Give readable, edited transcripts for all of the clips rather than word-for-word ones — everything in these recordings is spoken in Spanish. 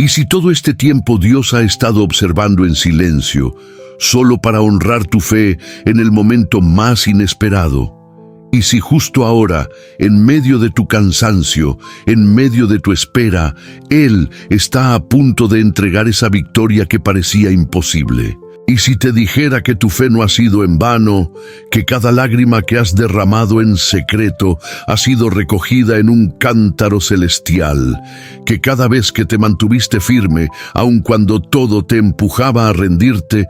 Y si todo este tiempo Dios ha estado observando en silencio, solo para honrar tu fe en el momento más inesperado, y si justo ahora, en medio de tu cansancio, en medio de tu espera, Él está a punto de entregar esa victoria que parecía imposible. Y si te dijera que tu fe no ha sido en vano, que cada lágrima que has derramado en secreto ha sido recogida en un cántaro celestial, que cada vez que te mantuviste firme, aun cuando todo te empujaba a rendirte,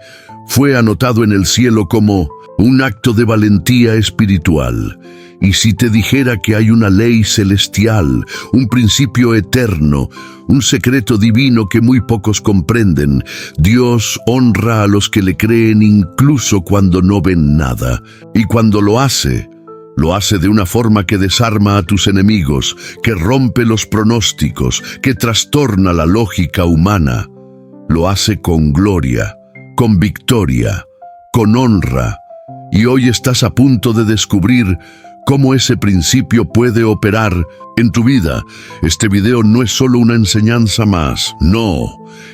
fue anotado en el cielo como un acto de valentía espiritual. Y si te dijera que hay una ley celestial, un principio eterno, un secreto divino que muy pocos comprenden, Dios honra a los que le creen incluso cuando no ven nada. Y cuando lo hace de una forma que desarma a tus enemigos, que rompe los pronósticos, que trastorna la lógica humana. Lo hace con gloria, con victoria, con honra. Y hoy estás a punto de descubrir cómo ese principio puede operar en tu vida. Este video no es solo una enseñanza más, no,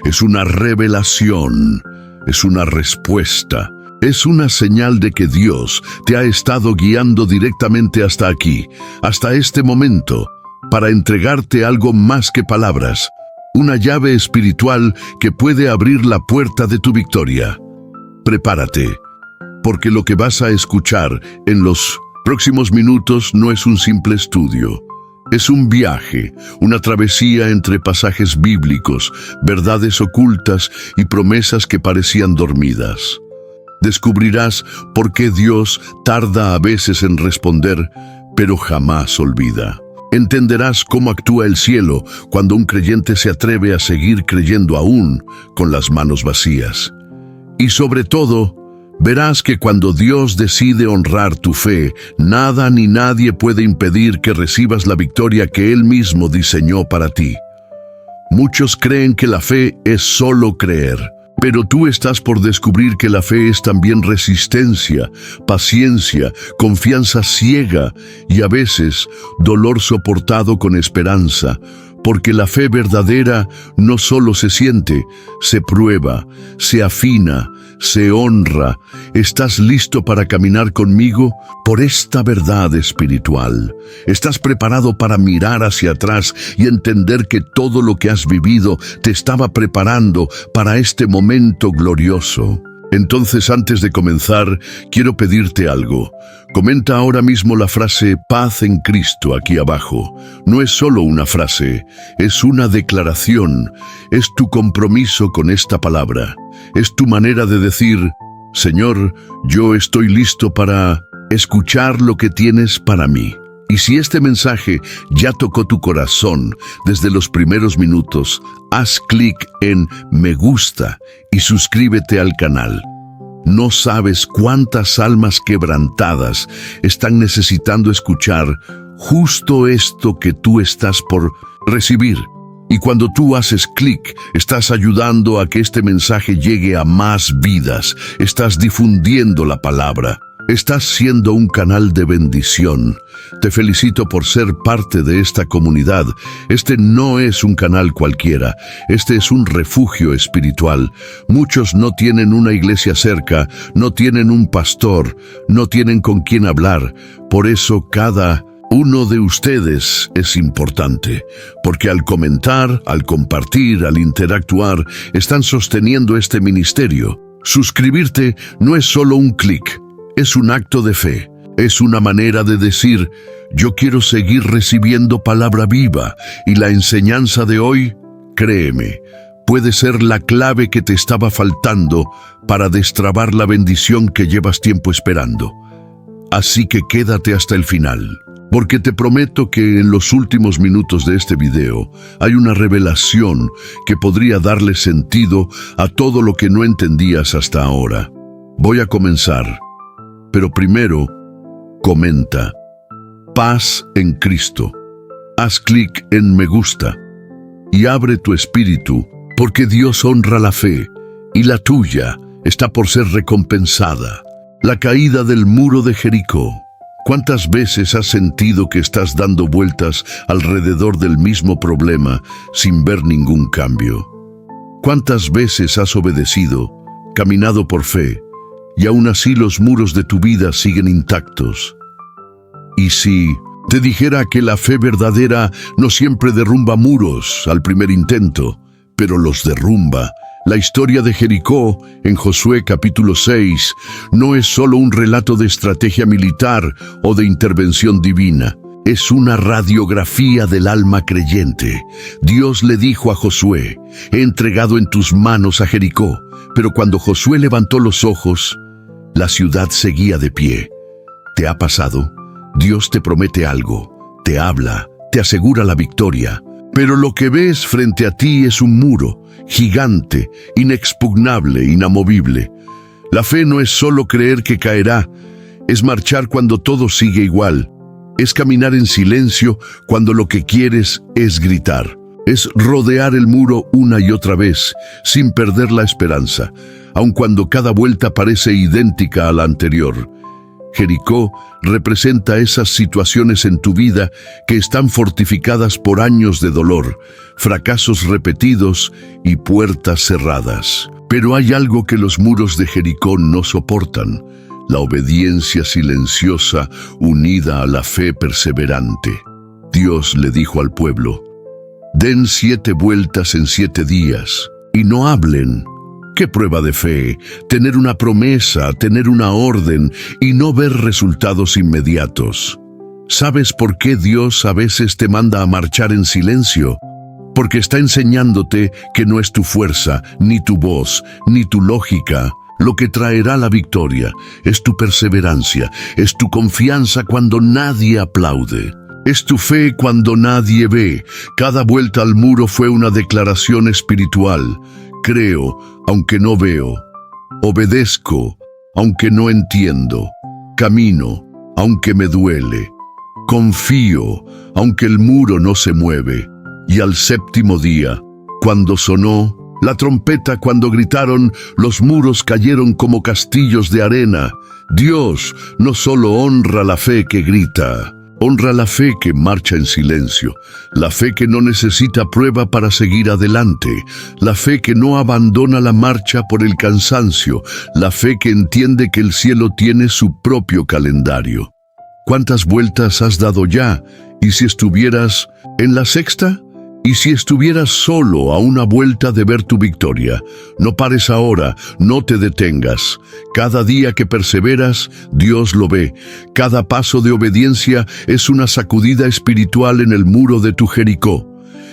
es una revelación, es una respuesta, es una señal de que Dios te ha estado guiando directamente hasta aquí, hasta este momento, para entregarte algo más que palabras, una llave espiritual que puede abrir la puerta de tu victoria. Prepárate, porque lo que vas a escuchar en los próximos minutos no es un simple estudio. Es un viaje, una travesía entre pasajes bíblicos, verdades ocultas y promesas que parecían dormidas. Descubrirás por qué Dios tarda a veces en responder, pero jamás olvida. Entenderás cómo actúa el cielo cuando un creyente se atreve a seguir creyendo aún con las manos vacías. Y sobre todo, verás que cuando Dios decide honrar tu fe, nada ni nadie puede impedir que recibas la victoria que Él mismo diseñó para ti. Muchos creen que la fe es solo creer, pero tú estás por descubrir que la fe es también resistencia, paciencia, confianza ciega y a veces dolor soportado con esperanza. Porque la fe verdadera no solo se siente, se prueba, se afina, se honra. ¿Estás listo para caminar conmigo por esta verdad espiritual? ¿Estás preparado para mirar hacia atrás y entender que todo lo que has vivido te estaba preparando para este momento glorioso? Entonces, antes de comenzar, quiero pedirte algo. Comenta ahora mismo la frase paz en Cristo aquí abajo. No es solo una frase, es una declaración, es tu compromiso con esta palabra. Es tu manera de decir, Señor, yo estoy listo para escuchar lo que tienes para mí. Y si este mensaje ya tocó tu corazón desde los primeros minutos, haz clic en me gusta y suscríbete al canal. No sabes cuántas almas quebrantadas están necesitando escuchar justo esto que tú estás por recibir. Y cuando tú haces clic, estás ayudando a que este mensaje llegue a más vidas. Estás difundiendo la palabra. Estás siendo un canal de bendición. Te felicito por ser parte de esta comunidad. Este no es un canal cualquiera. Este es un refugio espiritual. Muchos no tienen una iglesia cerca, no tienen un pastor, no tienen con quién hablar. Por eso cada uno de ustedes es importante, porque al comentar, al compartir, al interactuar, están sosteniendo este ministerio. Suscribirte no es solo un clic. Es un acto de fe, es una manera de decir, yo quiero seguir recibiendo palabra viva y la enseñanza de hoy, créeme, puede ser la clave que te estaba faltando para destrabar la bendición que llevas tiempo esperando. Así que quédate hasta el final, porque te prometo que en los últimos minutos de este video hay una revelación que podría darle sentido a todo lo que no entendías hasta ahora. Voy a comenzar. Pero primero, comenta, paz en Cristo. Haz clic en me gusta y abre tu espíritu, porque Dios honra la fe y la tuya está por ser recompensada. La caída del muro de Jericó. ¿Cuántas veces has sentido que estás dando vueltas alrededor del mismo problema sin ver ningún cambio? ¿Cuántas veces has obedecido, caminado por fe, y aún así los muros de tu vida siguen intactos? Y si te dijera que la fe verdadera no siempre derrumba muros al primer intento, pero los derrumba. La historia de Jericó, en Josué capítulo 6, no es solo un relato de estrategia militar o de intervención divina. Es una radiografía del alma creyente. Dios le dijo a Josué: he entregado en tus manos a Jericó. Pero cuando Josué levantó los ojos, la ciudad seguía de pie. ¿Te ha pasado? Dios te promete algo, te habla, te asegura la victoria. Pero lo que ves frente a ti es un muro, gigante, inexpugnable, inamovible. La fe no es solo creer que caerá, es marchar cuando todo sigue igual. Es caminar en silencio cuando lo que quieres es gritar. Es rodear el muro una y otra vez, sin perder la esperanza, aun cuando cada vuelta parece idéntica a la anterior. Jericó representa esas situaciones en tu vida que están fortificadas por años de dolor, fracasos repetidos y puertas cerradas. Pero hay algo que los muros de Jericó no soportan: la obediencia silenciosa unida a la fe perseverante. Dios le dijo al pueblo: den 7 vueltas en 7 días y no hablen. ¿Qué prueba de fe? Tener una promesa, tener una orden y no ver resultados inmediatos. ¿Sabes por qué Dios a veces te manda a marchar en silencio? Porque está enseñándote que no es tu fuerza, ni tu voz, ni tu lógica lo que traerá la victoria. Es tu perseverancia, es tu confianza cuando nadie aplaude. Es tu fe cuando nadie ve. Cada vuelta al muro fue una declaración espiritual. Creo, aunque no veo. Obedezco, aunque no entiendo. Camino, aunque me duele. Confío, aunque el muro no se mueve. Y al 7º día, cuando sonó la trompeta, cuando gritaron, los muros cayeron como castillos de arena. Dios no solo honra la fe que grita, honra la fe que marcha en silencio, la fe que no necesita prueba para seguir adelante, la fe que no abandona la marcha por el cansancio, la fe que entiende que el cielo tiene su propio calendario. ¿Cuántas vueltas has dado ya? ¿Y si estuvieras en la 6ª? ¿Y si estuvieras solo a una vuelta de ver tu victoria? No pares ahora, no te detengas. Cada día que perseveras, Dios lo ve. Cada paso de obediencia es una sacudida espiritual en el muro de tu Jericó.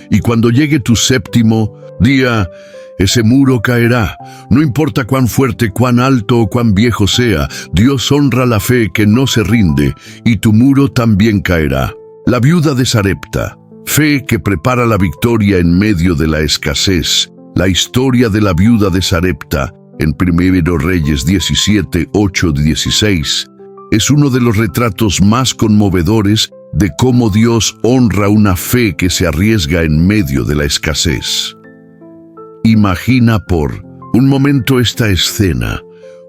Y cuando llegue tu 7º día, ese muro caerá. No importa cuán fuerte, cuán alto o cuán viejo sea, Dios honra la fe que no se rinde, y tu muro también caerá. La viuda de Sarepta. Fe que prepara la victoria en medio de la escasez. La historia de la viuda de Sarepta, en 1 Reyes 17, 8-16, es uno de los retratos más conmovedores de cómo Dios honra una fe que se arriesga en medio de la escasez. Imagina por un momento esta escena.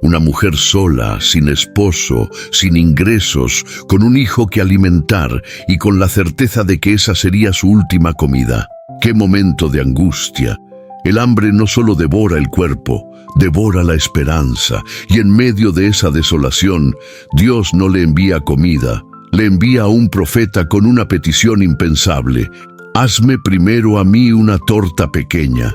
Una mujer sola, sin esposo, sin ingresos, con un hijo que alimentar y con la certeza de que esa sería su última comida. ¡Qué momento de angustia! El hambre no solo devora el cuerpo, devora la esperanza, y en medio de esa desolación, Dios no le envía comida, le envía a un profeta con una petición impensable: hazme primero a mí una torta pequeña.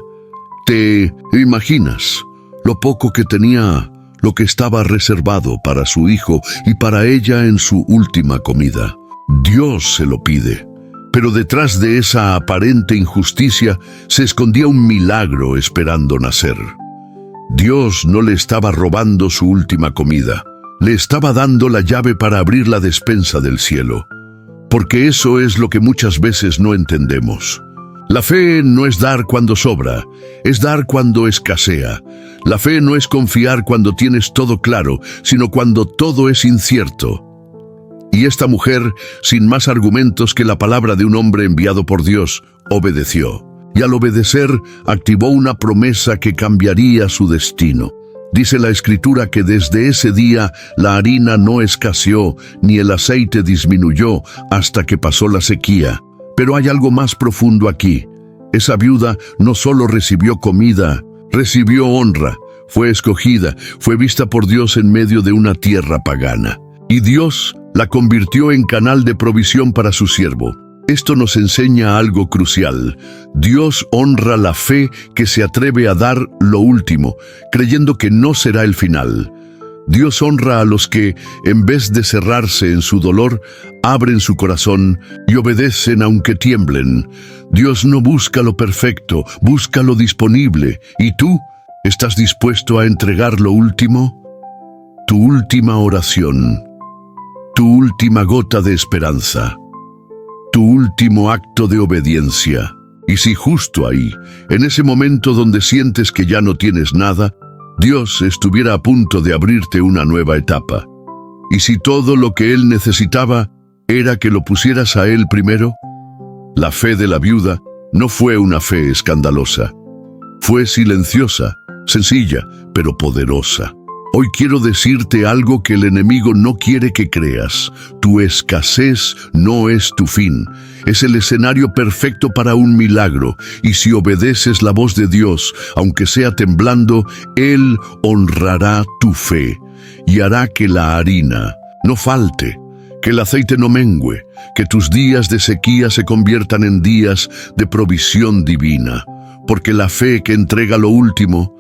¿Te imaginas lo poco que tenía, lo que estaba reservado para su hijo y para ella en su última comida? Dios se lo pide, pero detrás de esa aparente injusticia se escondía un milagro esperando nacer. Dios no le estaba robando su última comida, le estaba dando la llave para abrir la despensa del cielo, porque eso es lo que muchas veces no entendemos. La fe no es dar cuando sobra, es dar cuando escasea. La fe no es confiar cuando tienes todo claro, sino cuando todo es incierto. Y esta mujer, sin más argumentos que la palabra de un hombre enviado por Dios, obedeció. Y al obedecer, activó una promesa que cambiaría su destino. Dice la Escritura que desde ese día la harina no escaseó, ni el aceite disminuyó hasta que pasó la sequía. Pero hay algo más profundo aquí. Esa viuda no solo recibió comida, recibió honra. Fue escogida, fue vista por Dios en medio de una tierra pagana. Y Dios la convirtió en canal de provisión para su siervo. Esto nos enseña algo crucial. Dios honra la fe que se atreve a dar lo último, creyendo que no será el final. Dios honra a los que, en vez de cerrarse en su dolor, abren su corazón y obedecen aunque tiemblen. Dios no busca lo perfecto, busca lo disponible. ¿Y tú? ¿Estás dispuesto a entregar lo último? Tu última oración, tu última gota de esperanza, tu último acto de obediencia. Y si justo ahí, en ese momento donde sientes que ya no tienes nada, Dios estuviera a punto de abrirte una nueva etapa. Y si todo lo que Él necesitaba era que lo pusieras a Él primero, la fe de la viuda no fue una fe escandalosa. Fue silenciosa, sencilla, pero poderosa. Hoy quiero decirte algo que el enemigo no quiere que creas. Tu escasez no es tu fin. Es el escenario perfecto para un milagro. Y si obedeces la voz de Dios, aunque sea temblando, Él honrará tu fe y hará que la harina no falte, que el aceite no mengüe, que tus días de sequía se conviertan en días de provisión divina. Porque la fe que entrega lo último,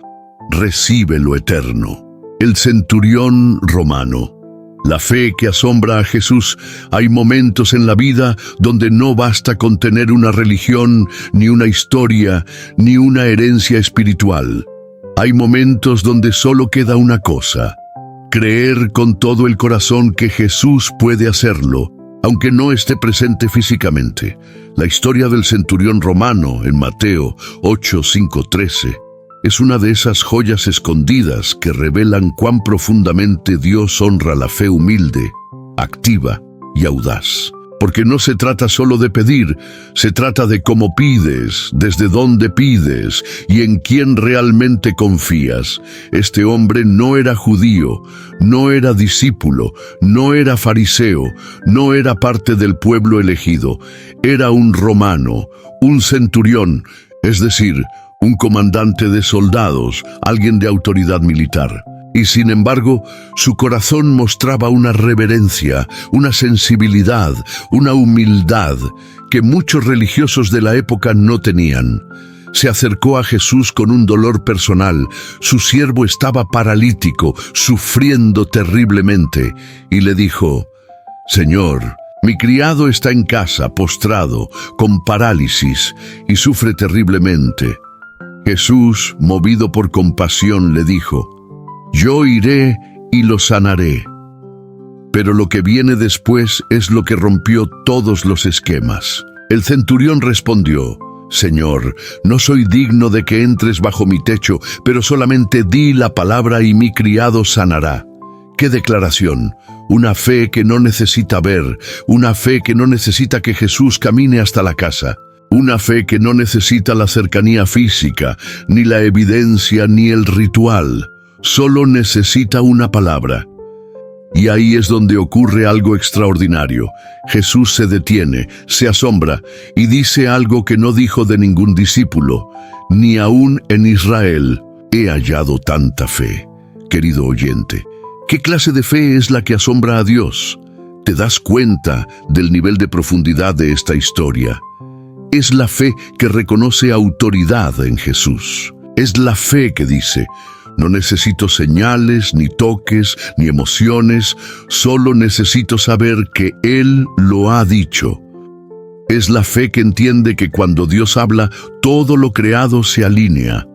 recibe lo eterno. El centurión romano. La fe que asombra a Jesús. Hay momentos en la vida donde no basta con tener una religión, ni una historia, ni una herencia espiritual. Hay momentos donde solo queda una cosa: creer con todo el corazón que Jesús puede hacerlo, aunque no esté presente físicamente. La historia del centurión romano en Mateo 8:5-13 es una de esas joyas escondidas que revelan cuán profundamente Dios honra la fe humilde, activa y audaz. Porque no se trata solo de pedir, se trata de cómo pides, desde dónde pides y en quién realmente confías. Este hombre no era judío, no era discípulo, no era fariseo, no era parte del pueblo elegido. Era un romano, un centurión, es decir, un comandante de soldados, alguien de autoridad militar. Y sin embargo, su corazón mostraba una reverencia, una sensibilidad, una humildad que muchos religiosos de la época no tenían. Se acercó a Jesús con un dolor personal. Su siervo estaba paralítico, sufriendo terriblemente, y le dijo: «Señor, mi criado está en casa, postrado, con parálisis, y sufre terriblemente». Jesús, movido por compasión, le dijo: «Yo iré y lo sanaré». Pero lo que viene después es lo que rompió todos los esquemas. El centurión respondió: «Señor, no soy digno de que entres bajo mi techo, pero solamente di la palabra y mi criado sanará». ¡Qué declaración! Una fe que no necesita ver, una fe que no necesita que Jesús camine hasta la casa. Una fe que no necesita la cercanía física, ni la evidencia, ni el ritual. Solo necesita una palabra. Y ahí es donde ocurre algo extraordinario. Jesús se detiene, se asombra y dice algo que no dijo de ningún discípulo, ni aún en Israel he hallado tanta fe. Querido oyente, ¿qué clase de fe es la que asombra a Dios? ¿Te das cuenta del nivel de profundidad de esta historia? Es la fe que reconoce autoridad en Jesús. Es la fe que dice: no necesito señales, ni toques, ni emociones, solo necesito saber que Él lo ha dicho. Es la fe que entiende que cuando Dios habla, todo lo creado se alinea.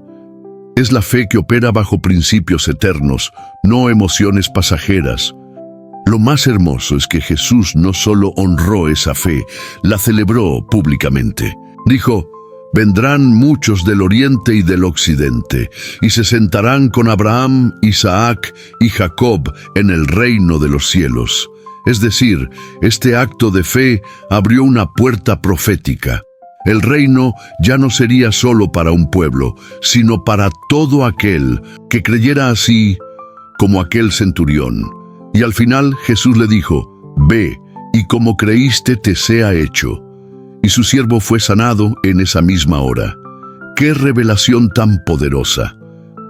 Es la fe que opera bajo principios eternos, no emociones pasajeras. Lo más hermoso es que Jesús no solo honró esa fe, la celebró públicamente. Dijo: vendrán muchos del oriente y del occidente, y se sentarán con Abraham, Isaac y Jacob en el reino de los cielos. Es decir, este acto de fe abrió una puerta profética. El reino ya no sería solo para un pueblo, sino para todo aquel que creyera así como aquel centurión. Y al final Jesús le dijo: «Ve, y como creíste te sea hecho». Y su siervo fue sanado en esa misma hora. ¡Qué revelación tan poderosa!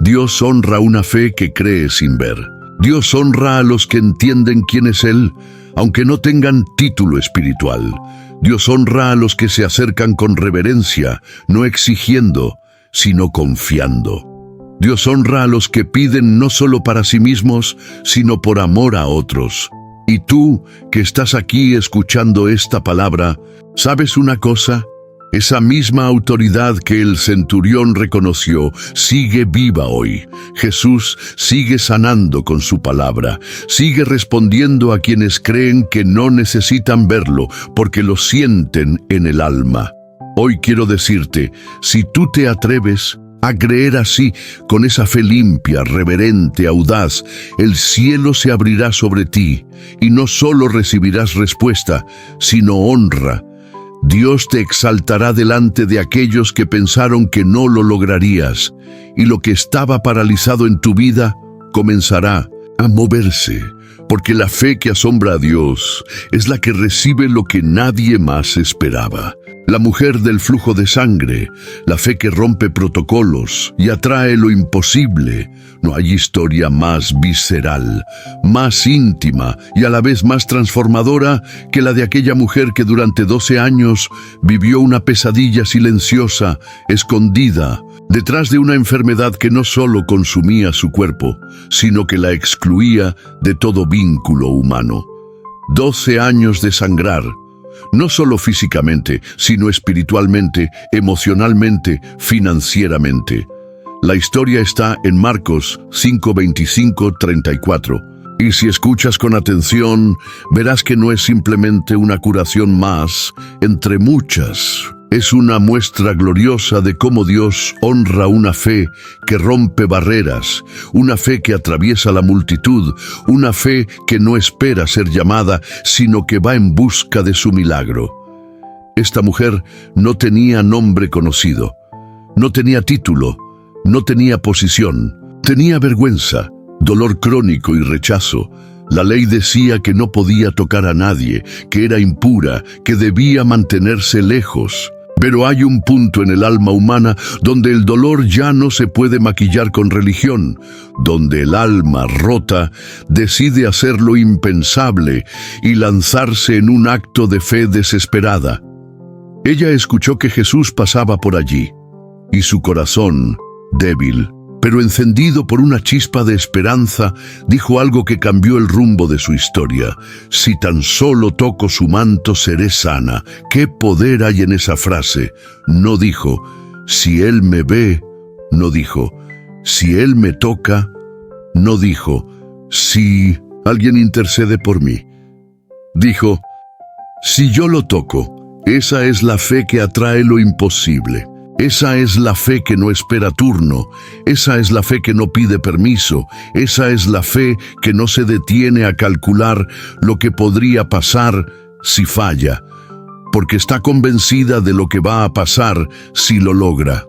Dios honra una fe que cree sin ver. Dios honra a los que entienden quién es Él, aunque no tengan título espiritual. Dios honra a los que se acercan con reverencia, no exigiendo, sino confiando. Dios honra a los que piden no solo para sí mismos, sino por amor a otros. Y tú, que estás aquí escuchando esta palabra, ¿sabes una cosa? Esa misma autoridad que el centurión reconoció sigue viva hoy. Jesús sigue sanando con su palabra, sigue respondiendo a quienes creen que no necesitan verlo porque lo sienten en el alma. Hoy quiero decirte, si tú te atreves a creer así, con esa fe limpia, reverente, audaz, el cielo se abrirá sobre ti y no solo recibirás respuesta, sino honra. Dios te exaltará delante de aquellos que pensaron que no lo lograrías, y lo que estaba paralizado en tu vida comenzará a moverse, porque la fe que asombra a Dios es la que recibe lo que nadie más esperaba. La mujer del flujo de sangre, la fe que rompe protocolos y atrae lo imposible. No hay historia más visceral, más íntima y a la vez más transformadora que la de aquella mujer que durante 12 años vivió una pesadilla silenciosa, escondida, detrás de una enfermedad que no solo consumía su cuerpo, sino que la excluía de todo vínculo humano. 12 años de sangrar, no solo físicamente, sino espiritualmente, emocionalmente, financieramente. La historia está en Marcos 5:25-34. Y si escuchas con atención, verás que no es simplemente una curación más entre muchas. Es una muestra gloriosa de cómo Dios honra una fe que rompe barreras, una fe que atraviesa la multitud, una fe que no espera ser llamada, sino que va en busca de su milagro. Esta mujer no tenía nombre conocido, no tenía título, no tenía posición, tenía vergüenza, dolor crónico y rechazo. La ley decía que no podía tocar a nadie, que era impura, que debía mantenerse lejos. Pero hay un punto en el alma humana donde el dolor ya no se puede maquillar con religión, donde el alma rota decide hacer lo impensable y lanzarse en un acto de fe desesperada. Ella escuchó que Jesús pasaba por allí, y su corazón, débil, pero encendido por una chispa de esperanza, dijo algo que cambió el rumbo de su historia. «Si tan solo toco su manto, seré sana». ¿Qué poder hay en esa frase? No dijo, «Si Él me ve», no dijo, «Si Él me toca», no dijo, «Si alguien intercede por mí». Dijo, «Si yo lo toco». Esa es la fe que atrae lo imposible. Esa es la fe que no espera turno, esa es la fe que no pide permiso, esa es la fe que no se detiene a calcular lo que podría pasar si falla, porque está convencida de lo que va a pasar si lo logra.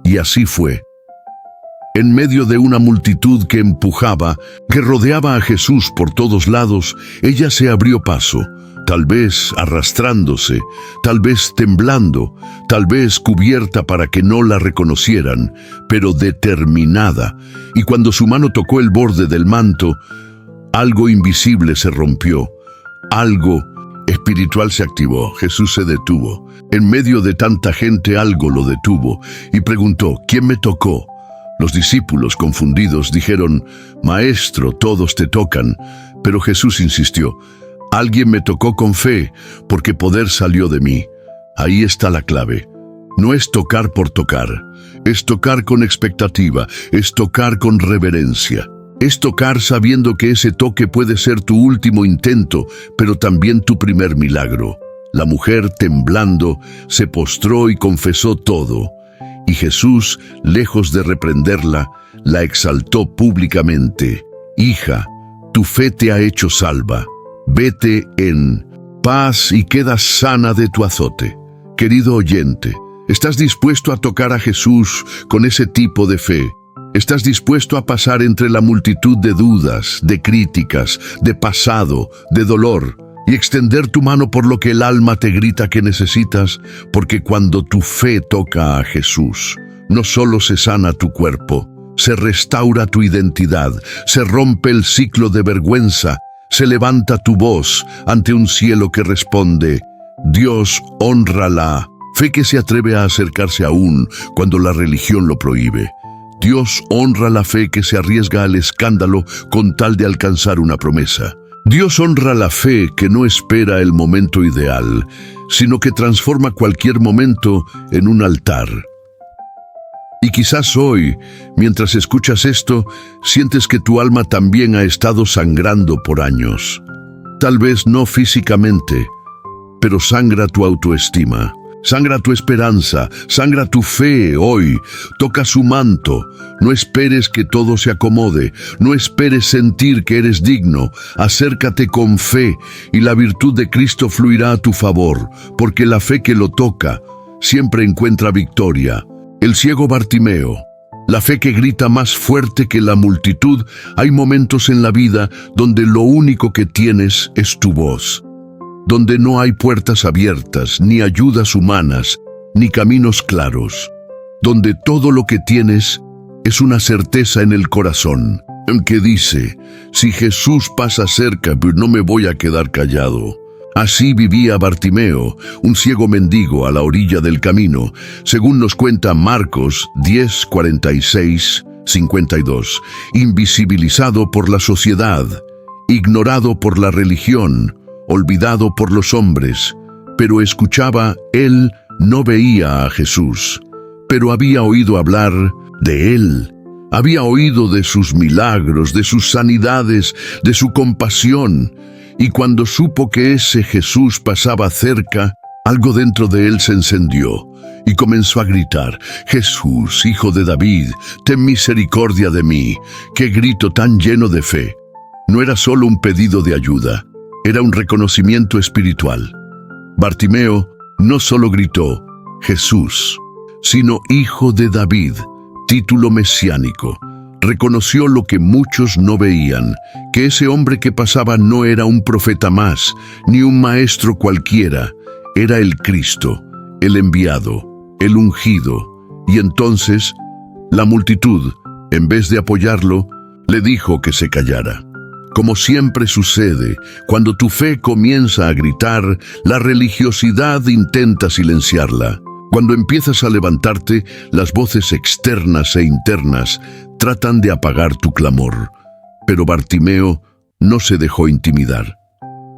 Y así fue. En medio de una multitud que empujaba, que rodeaba a Jesús por todos lados, ella se abrió paso. Tal vez arrastrándose, tal vez temblando, tal vez cubierta para que no la reconocieran, pero determinada. Y cuando su mano tocó el borde del manto, algo invisible se rompió, algo espiritual se activó. Jesús se detuvo. En medio de tanta gente algo lo detuvo y preguntó, ¿quién me tocó? Los discípulos, confundidos, dijeron, «Maestro, todos te tocan». Pero Jesús insistió, «Alguien me tocó con fe, porque poder salió de mí». Ahí está la clave. No es tocar por tocar, es tocar con expectativa, es tocar con reverencia. Es tocar sabiendo que ese toque puede ser tu último intento, pero también tu primer milagro. La mujer, temblando, se postró y confesó todo. Y Jesús, lejos de reprenderla, la exaltó públicamente. «Hija, tu fe te ha hecho salva. Vete en paz y queda sana de tu azote». Querido oyente, ¿estás dispuesto a tocar a Jesús con ese tipo de fe? ¿Estás dispuesto a pasar entre la multitud de dudas, de críticas, de pasado, de dolor, y extender tu mano por lo que el alma te grita que necesitas? Porque cuando tu fe toca a Jesús, no solo se sana tu cuerpo, se restaura tu identidad, se rompe el ciclo de vergüenza, se levanta tu voz ante un cielo que responde: Dios, hónrala. Fe que se atreve a acercarse aún cuando la religión lo prohíbe. Dios honra la fe que se arriesga al escándalo con tal de alcanzar una promesa. Dios honra la fe que no espera el momento ideal, sino que transforma cualquier momento en un altar. Y quizás hoy, mientras escuchas esto, sientes que tu alma también ha estado sangrando por años. Tal vez no físicamente, pero sangra tu autoestima. Sangra tu esperanza, sangra tu fe hoy. Toca su manto. No esperes que todo se acomode. No esperes sentir que eres digno. Acércate con fe y la virtud de Cristo fluirá a tu favor, porque la fe que lo toca siempre encuentra victoria. El ciego Bartimeo, la fe que grita más fuerte que la multitud. Hay momentos en la vida donde lo único que tienes es tu voz, donde no hay puertas abiertas, ni ayudas humanas, ni caminos claros, donde todo lo que tienes es una certeza en el corazón, en que dice: si Jesús pasa cerca, pues no me voy a quedar callado. Así vivía Bartimeo, un ciego mendigo a la orilla del camino, según nos cuenta Marcos 10, 46, 52, invisibilizado por la sociedad, ignorado por la religión, olvidado por los hombres, pero escuchaba. Él no veía a Jesús, pero había oído hablar de él. Había oído de sus milagros, de sus sanidades, de su compasión. Y cuando supo que ese Jesús pasaba cerca, algo dentro de él se encendió y comenzó a gritar: Jesús, hijo de David, ten misericordia de mí. ¡Qué grito tan lleno de fe! No era solo un pedido de ayuda, era un reconocimiento espiritual. Bartimeo no solo gritó Jesús, sino Hijo de David, título mesiánico. Reconoció lo que muchos no veían, que ese hombre que pasaba no era un profeta más, ni un maestro cualquiera. Era el Cristo, el enviado, el ungido. Y entonces, la multitud, en vez de apoyarlo, le dijo que se callara. Como siempre sucede, cuando tu fe comienza a gritar, la religiosidad intenta silenciarla. Cuando empiezas a levantarte, las voces externas e internas tratan de apagar tu clamor. Pero Bartimeo no se dejó intimidar.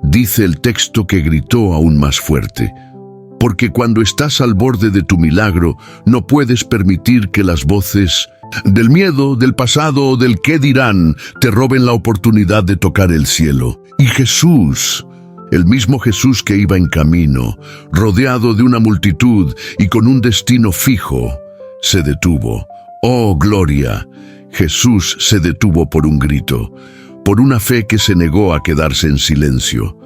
Dice el texto que gritó aún más fuerte, porque cuando estás al borde de tu milagro, no puedes permitir que las voces del miedo, del pasado o del qué dirán te roben la oportunidad de tocar el cielo. Y Jesús, el mismo Jesús que iba en camino, rodeado de una multitud y con un destino fijo, se detuvo. ¡Oh, gloria! Jesús se detuvo por un grito, por una fe que se negó a quedarse en silencio,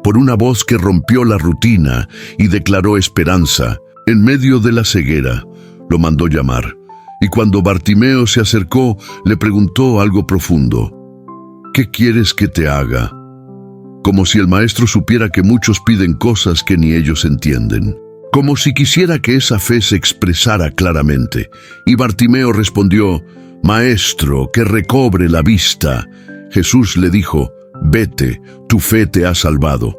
por una voz que rompió la rutina y declaró esperanza. En medio de la ceguera, lo mandó llamar. Y cuando Bartimeo se acercó, le preguntó algo profundo: ¿qué quieres que te haga? Como si el maestro supiera que muchos piden cosas que ni ellos entienden. Como si quisiera que esa fe se expresara claramente. Y Bartimeo respondió: Maestro, que recobre la vista. Jesús le dijo: vete, tu fe te ha salvado.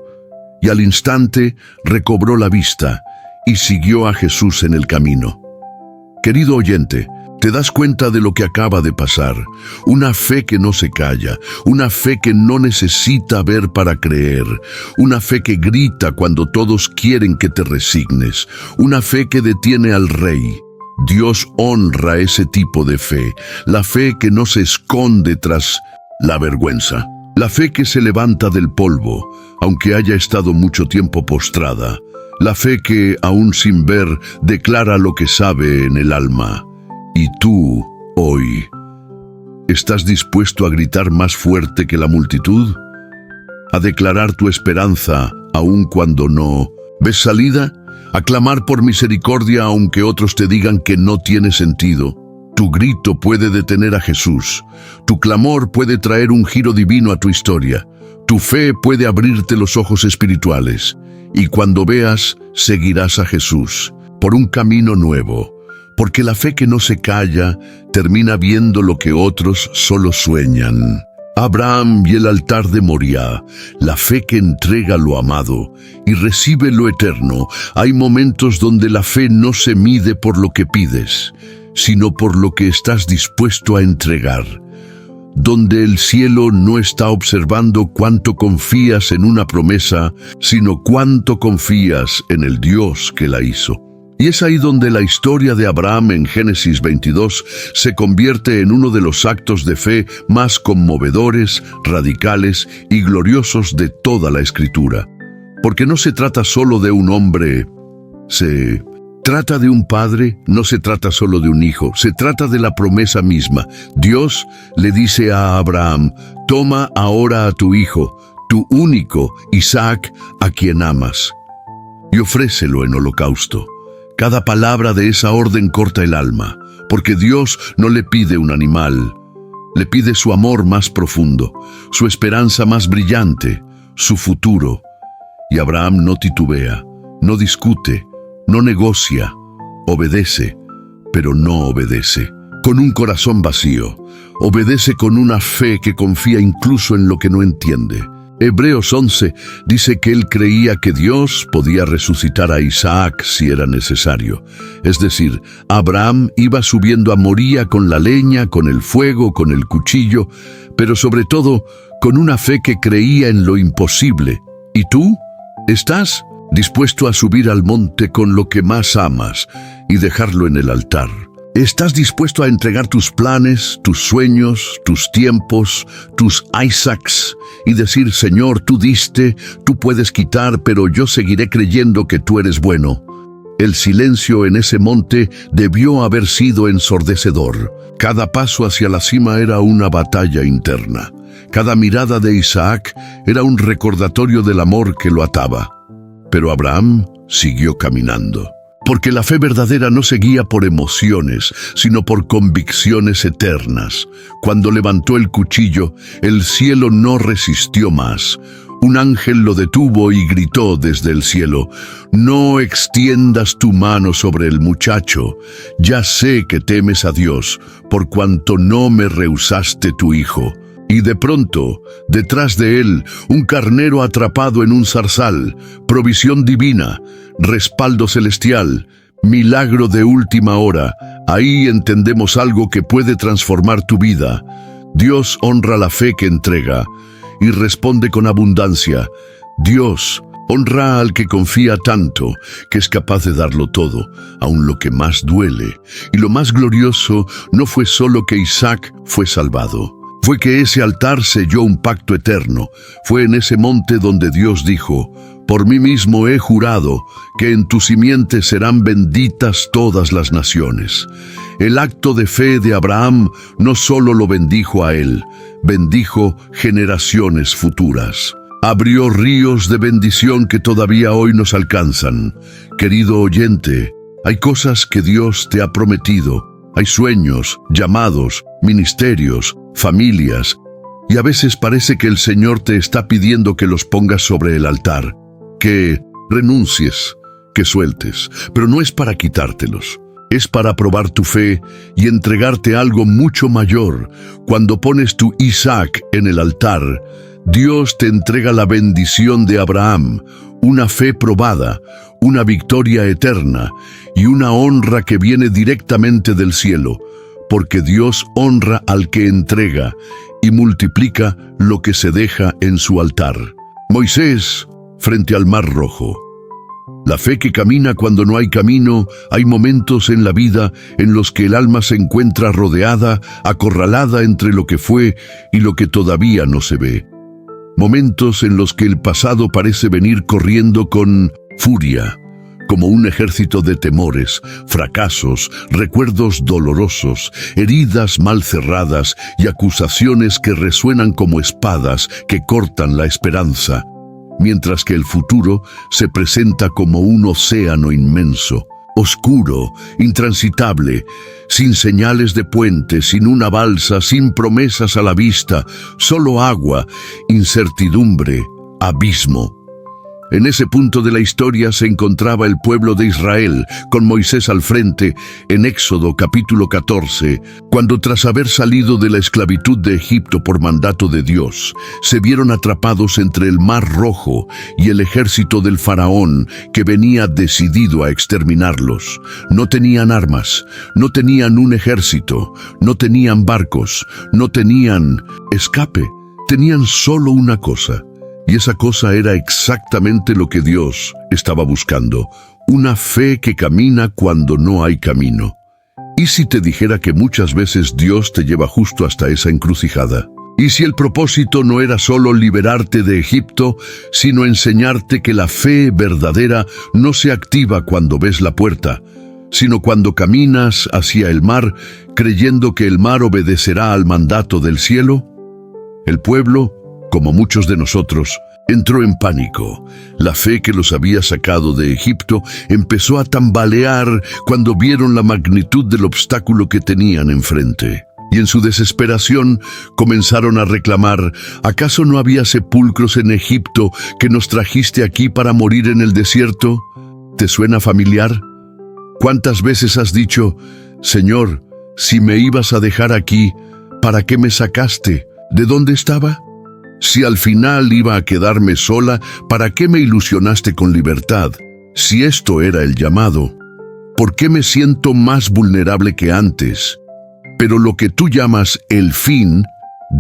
Y al instante recobró la vista y siguió a Jesús en el camino. Querido oyente, ¿te das cuenta de lo que acaba de pasar? Una fe que no se calla, una fe que no necesita ver para creer, una fe que grita cuando todos quieren que te resignes, una fe que detiene al Rey. Dios honra ese tipo de fe, la fe que no se esconde tras la vergüenza, la fe que se levanta del polvo, aunque haya estado mucho tiempo postrada, la fe que, aún sin ver, declara lo que sabe en el alma. Y tú, hoy, ¿estás dispuesto a gritar más fuerte que la multitud? ¿A declarar tu esperanza aun cuando no ves salida? a clamar por misericordia aunque otros te digan que no tiene sentido. Tu grito puede detener a Jesús. Tu clamor puede traer un giro divino a tu historia. Tu fe puede abrirte los ojos espirituales. Y cuando veas, seguirás a Jesús por un camino nuevo. Porque la fe que no se calla termina viendo lo que otros solo sueñan. Abraham y el altar de Moriah, la fe que entrega lo amado y recibe lo eterno. Hay momentos donde la fe no se mide por lo que pides, sino por lo que estás dispuesto a entregar. Donde el cielo no está observando cuánto confías en una promesa, sino cuánto confías en el Dios que la hizo. Y es ahí donde la historia de Abraham en Génesis 22 se convierte en uno de los actos de fe más conmovedores, radicales y gloriosos de toda la Escritura. Porque no se trata solo de un hombre, se trata de un padre, no se trata solo de un hijo, se trata de la promesa misma. Dios le dice a Abraham: toma ahora a tu hijo, tu único, Isaac, a quien amas, y ofrécelo en holocausto. Cada palabra de esa orden corta el alma, porque Dios no le pide un animal, le pide su amor más profundo, su esperanza más brillante, su futuro. Y Abraham no titubea, no discute, no negocia, obedece, pero no obedece con un corazón vacío, obedece con una fe que confía incluso en lo que no entiende. Hebreos 11 dice que él creía que Dios podía resucitar a Isaac si era necesario. Es decir, Abraham iba subiendo a Moriah con la leña, con el fuego, con el cuchillo, pero sobre todo con una fe que creía en lo imposible. ¿Y tú? ¿Estás dispuesto a subir al monte con lo que más amas y dejarlo en el altar? ¿Estás dispuesto a entregar tus planes, tus sueños, tus tiempos, tus Isaacs y decir: Señor, tú diste, tú puedes quitar, pero yo seguiré creyendo que tú eres bueno? El silencio en ese monte debió haber sido ensordecedor. Cada paso hacia la cima era una batalla interna. Cada mirada de Isaac era un recordatorio del amor que lo ataba. Pero Abraham siguió caminando. Porque la fe verdadera no se guía por emociones, sino por convicciones eternas. Cuando levantó el cuchillo, el cielo no resistió más. Un ángel lo detuvo y gritó desde el cielo: no extiendas tu mano sobre el muchacho. Ya sé que temes a Dios, por cuanto no me rehusaste tu hijo. Y de pronto, detrás de él, un carnero atrapado en un zarzal, provisión divina, respaldo celestial, milagro de última hora. Ahí entendemos algo que puede transformar tu vida. Dios honra la fe que entrega y responde con abundancia. Dios honra al que confía tanto que es capaz de darlo todo, aun lo que más duele. Y lo más glorioso no fue solo que Isaac fue salvado. Fue que ese altar selló un pacto eterno. Fue en ese monte donde Dios dijo: por mí mismo he jurado que en tu simiente serán benditas todas las naciones. El acto de fe de Abraham no solo lo bendijo a él, bendijo generaciones futuras. Abrió ríos de bendición que todavía hoy nos alcanzan. Querido oyente, hay cosas que Dios te ha prometido. Hay sueños, llamados, ministerios, familias, y a veces parece que el Señor te está pidiendo que los pongas sobre el altar, que renuncies, que sueltes, pero no es para quitártelos, es para probar tu fe y entregarte algo mucho mayor. Cuando pones tu Isaac en el altar, Dios te entrega la bendición de Abraham, una fe probada, una victoria eterna y una honra que viene directamente del cielo, porque Dios honra al que entrega y multiplica lo que se deja en su altar. Moisés frente al Mar Rojo. La fe que camina cuando no hay camino. Hay momentos en la vida en los que el alma se encuentra rodeada, acorralada entre lo que fue y lo que todavía no se ve. Momentos en los que el pasado parece venir corriendo con furia, como un ejército de temores, fracasos, recuerdos dolorosos, heridas mal cerradas y acusaciones que resuenan como espadas que cortan la esperanza. mientras que el futuro se presenta como un océano inmenso, oscuro, intransitable, sin señales de puente, sin una balsa, sin promesas a la vista, solo agua, incertidumbre, abismo. En ese punto de la historia se encontraba el pueblo de Israel, con Moisés al frente, en Éxodo capítulo 14, cuando tras haber salido de la esclavitud de Egipto por mandato de Dios, se vieron atrapados entre el Mar Rojo y el ejército del faraón, que venía decidido a exterminarlos. No tenían armas, no tenían un ejército, no tenían barcos, no tenían escape, tenían solo una cosa. Y esa cosa era exactamente lo que Dios estaba buscando, una fe que camina cuando no hay camino. ¿Y si te dijera que muchas veces Dios te lleva justo hasta esa encrucijada? ¿Y si el propósito no era solo liberarte de Egipto, sino enseñarte que la fe verdadera no se activa cuando ves la puerta, sino cuando caminas hacia el mar, creyendo que el mar obedecerá al mandato del cielo? El pueblo, como muchos de nosotros, entró en pánico. La fe que los había sacado de Egipto empezó a tambalear cuando vieron la magnitud del obstáculo que tenían enfrente. Y en su desesperación comenzaron a reclamar: ¿acaso no había sepulcros en Egipto que nos trajiste aquí para morir en el desierto? ¿Te suena familiar? ¿Cuántas veces has dicho: Señor, si me ibas a dejar aquí, ¿para qué me sacaste? ¿De dónde estaba? Si al final iba a quedarme sola, ¿para qué me ilusionaste con libertad? Si esto era el llamado, ¿por qué me siento más vulnerable que antes? Pero lo que tú llamas el fin,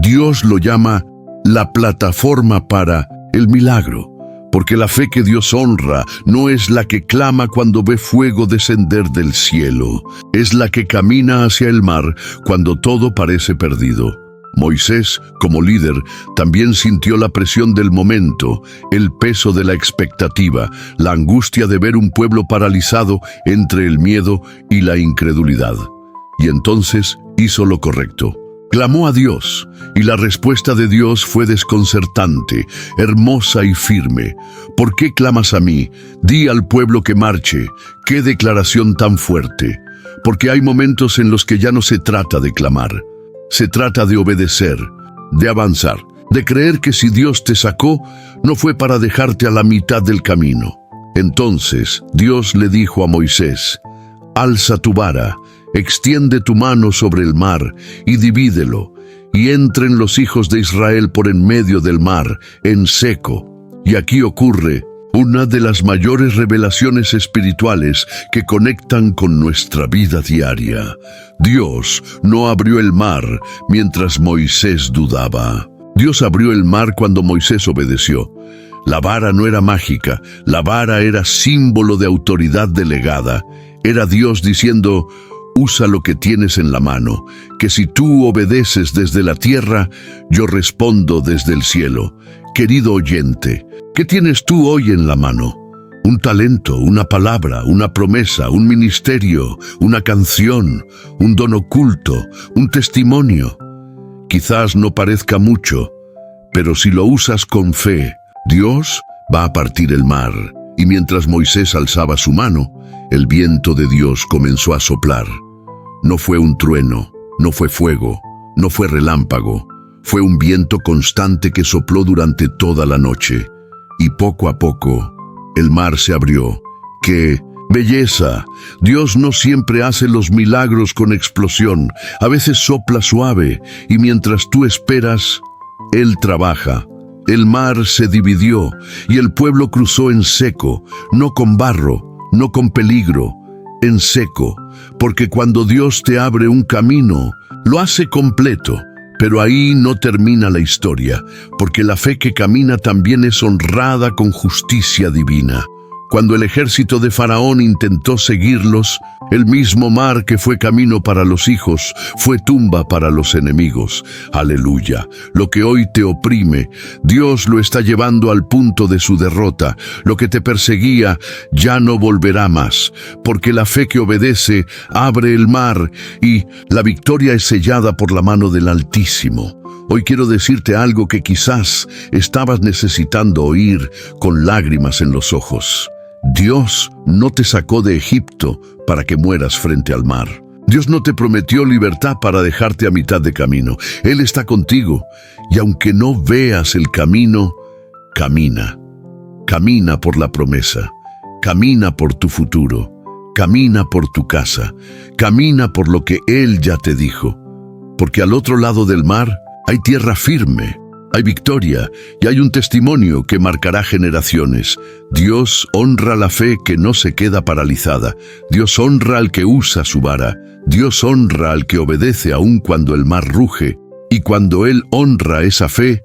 Dios lo llama la plataforma para el milagro. Porque la fe que Dios honra no es la que clama cuando ve fuego descender del cielo, es la que camina hacia el mar cuando todo parece perdido. Moisés, como líder, también sintió la presión del momento, el peso de la expectativa, la angustia de ver un pueblo paralizado entre el miedo y la incredulidad. Y entonces hizo lo correcto. Clamó a Dios, y la respuesta de Dios fue desconcertante, hermosa y firme. ¿Por qué clamas a mí? Di al pueblo que marche. ¡Qué declaración tan fuerte! Porque hay momentos en los que ya no se trata de clamar. Se trata de obedecer, de avanzar, de creer que si Dios te sacó, no fue para dejarte a la mitad del camino. Entonces Dios le dijo a Moisés: alza tu vara, extiende tu mano sobre el mar y divídelo, y entren los hijos de Israel por en medio del mar, en seco. Y aquí ocurre una de las mayores revelaciones espirituales que conectan con nuestra vida diaria. Dios no abrió el mar mientras Moisés dudaba. Dios abrió el mar cuando Moisés obedeció. La vara no era mágica, la vara era símbolo de autoridad delegada. Era Dios diciendo: usa lo que tienes en la mano, que si tú obedeces desde la tierra, yo respondo desde el cielo. Querido oyente, ¿qué tienes tú hoy en la mano? Un talento, una palabra, una promesa, un ministerio, una canción, un don oculto, un testimonio. Quizás no parezca mucho, pero si lo usas con fe, Dios va a partir el mar. Y mientras Moisés alzaba su mano, el viento de Dios comenzó a soplar. No fue un trueno, no fue fuego, no fue relámpago. Fue un viento constante que sopló durante toda la noche. Y poco a poco, el mar se abrió. ¡Qué belleza! Dios no siempre hace los milagros con explosión. A veces sopla suave, y mientras tú esperas, Él trabaja. El mar se dividió, y el pueblo cruzó en seco, no con barro, no con peligro, en seco. Porque cuando Dios te abre un camino, lo hace completo. Pero ahí no termina la historia, porque la fe que camina también es honrada con justicia divina. Cuando el ejército de Faraón intentó seguirlos, El mismo mar que fue camino para los hijos, fue tumba para los enemigos. Aleluya. Lo que hoy te oprime, Dios lo está llevando al punto de su derrota. Lo que te perseguía ya no volverá más, porque la fe que obedece abre el mar y la victoria es sellada por la mano del Altísimo. Hoy quiero decirte algo que quizás estabas necesitando oír con lágrimas en los ojos. Dios no te sacó de Egipto para que mueras frente al mar. Dios no te prometió libertad para dejarte a mitad de camino. Él está contigo y aunque no veas el camino, camina. Camina por la promesa. Camina por tu futuro. Camina por tu casa. Camina por lo que Él ya te dijo. Porque al otro lado del mar hay tierra firme. Hay victoria y hay un testimonio que marcará generaciones. Dios honra la fe que no se queda paralizada. Dios honra al que usa su vara. Dios honra al que obedece aun cuando el mar ruge. Y cuando Él honra esa fe,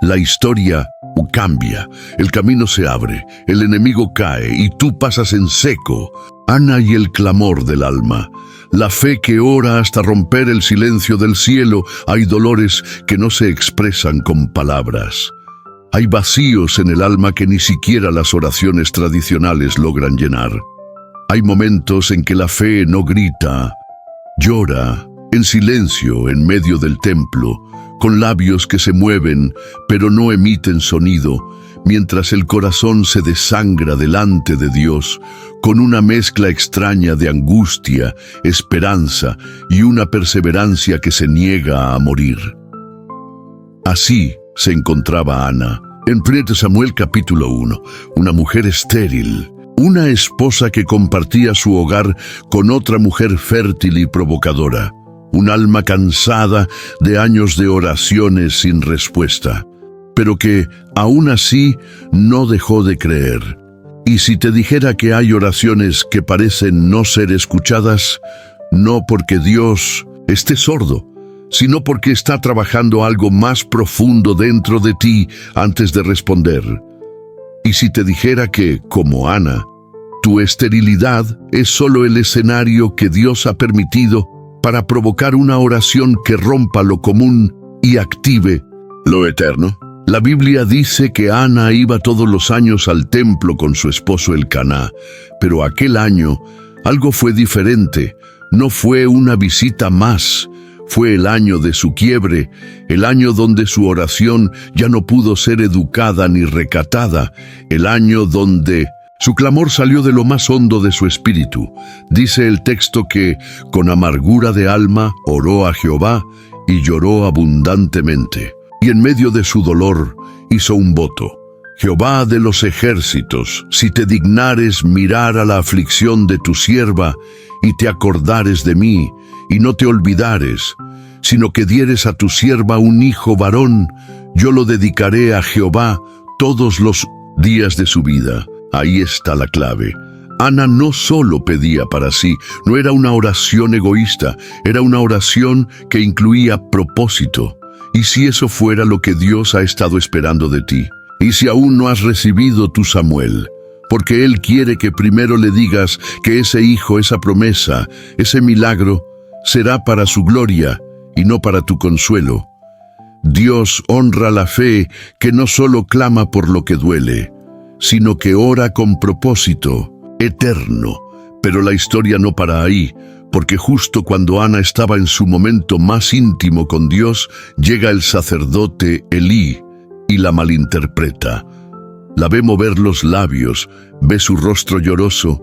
la historia cambia. El camino se abre, el enemigo cae y tú pasas en seco. Ana y el clamor del alma. La fe que ora hasta romper el silencio del cielo. Hay dolores que no se expresan con palabras. Hay vacíos en el alma que ni siquiera las oraciones tradicionales logran llenar. Hay momentos en que la fe no grita, llora, en silencio en medio del templo, con labios que se mueven pero no emiten sonido, mientras el corazón se desangra delante de Dios, con una mezcla extraña de angustia, esperanza y una perseverancia que se niega a morir. Así se encontraba Ana, en 1 Samuel capítulo 1, una mujer estéril, una esposa que compartía su hogar con otra mujer fértil y provocadora, un alma cansada de años de oraciones sin respuesta, pero que, aún así, no dejó de creer. Y si te dijera que hay oraciones que parecen no ser escuchadas, no porque Dios esté sordo, sino porque está trabajando algo más profundo dentro de ti antes de responder. Y si te dijera que, como Ana, tu esterilidad es solo el escenario que Dios ha permitido para provocar una oración que rompa lo común y active lo eterno. La Biblia dice que Ana iba todos los años al templo con su esposo Elcaná, pero aquel año algo fue diferente. No fue una visita más, fue el año de su quiebre, el año donde su oración ya no pudo ser educada ni recatada, el año donde su clamor salió de lo más hondo de su espíritu. Dice el texto que, con amargura de alma, oró a Jehová y lloró abundantemente. Y en medio de su dolor hizo un voto. Jehová de los ejércitos, si te dignares mirar a la aflicción de tu sierva, y te acordares de mí, y no te olvidares, sino que dieres a tu sierva un hijo varón, yo lo dedicaré a Jehová todos los días de su vida. Ahí está la clave. Ana no solo pedía para sí, no era una oración egoísta, era una oración que incluía propósito. ¿Y si eso fuera lo que Dios ha estado esperando de ti? ¿Y si aún no has recibido tu Samuel? Porque Él quiere que primero le digas que ese hijo, esa promesa, ese milagro, será para su gloria y no para tu consuelo. Dios honra la fe que no solo clama por lo que duele, sino que ora con propósito eterno. Pero la historia no para ahí, porque justo cuando Ana estaba en su momento más íntimo con Dios, llega el sacerdote Elí y la malinterpreta. La ve mover los labios, ve su rostro lloroso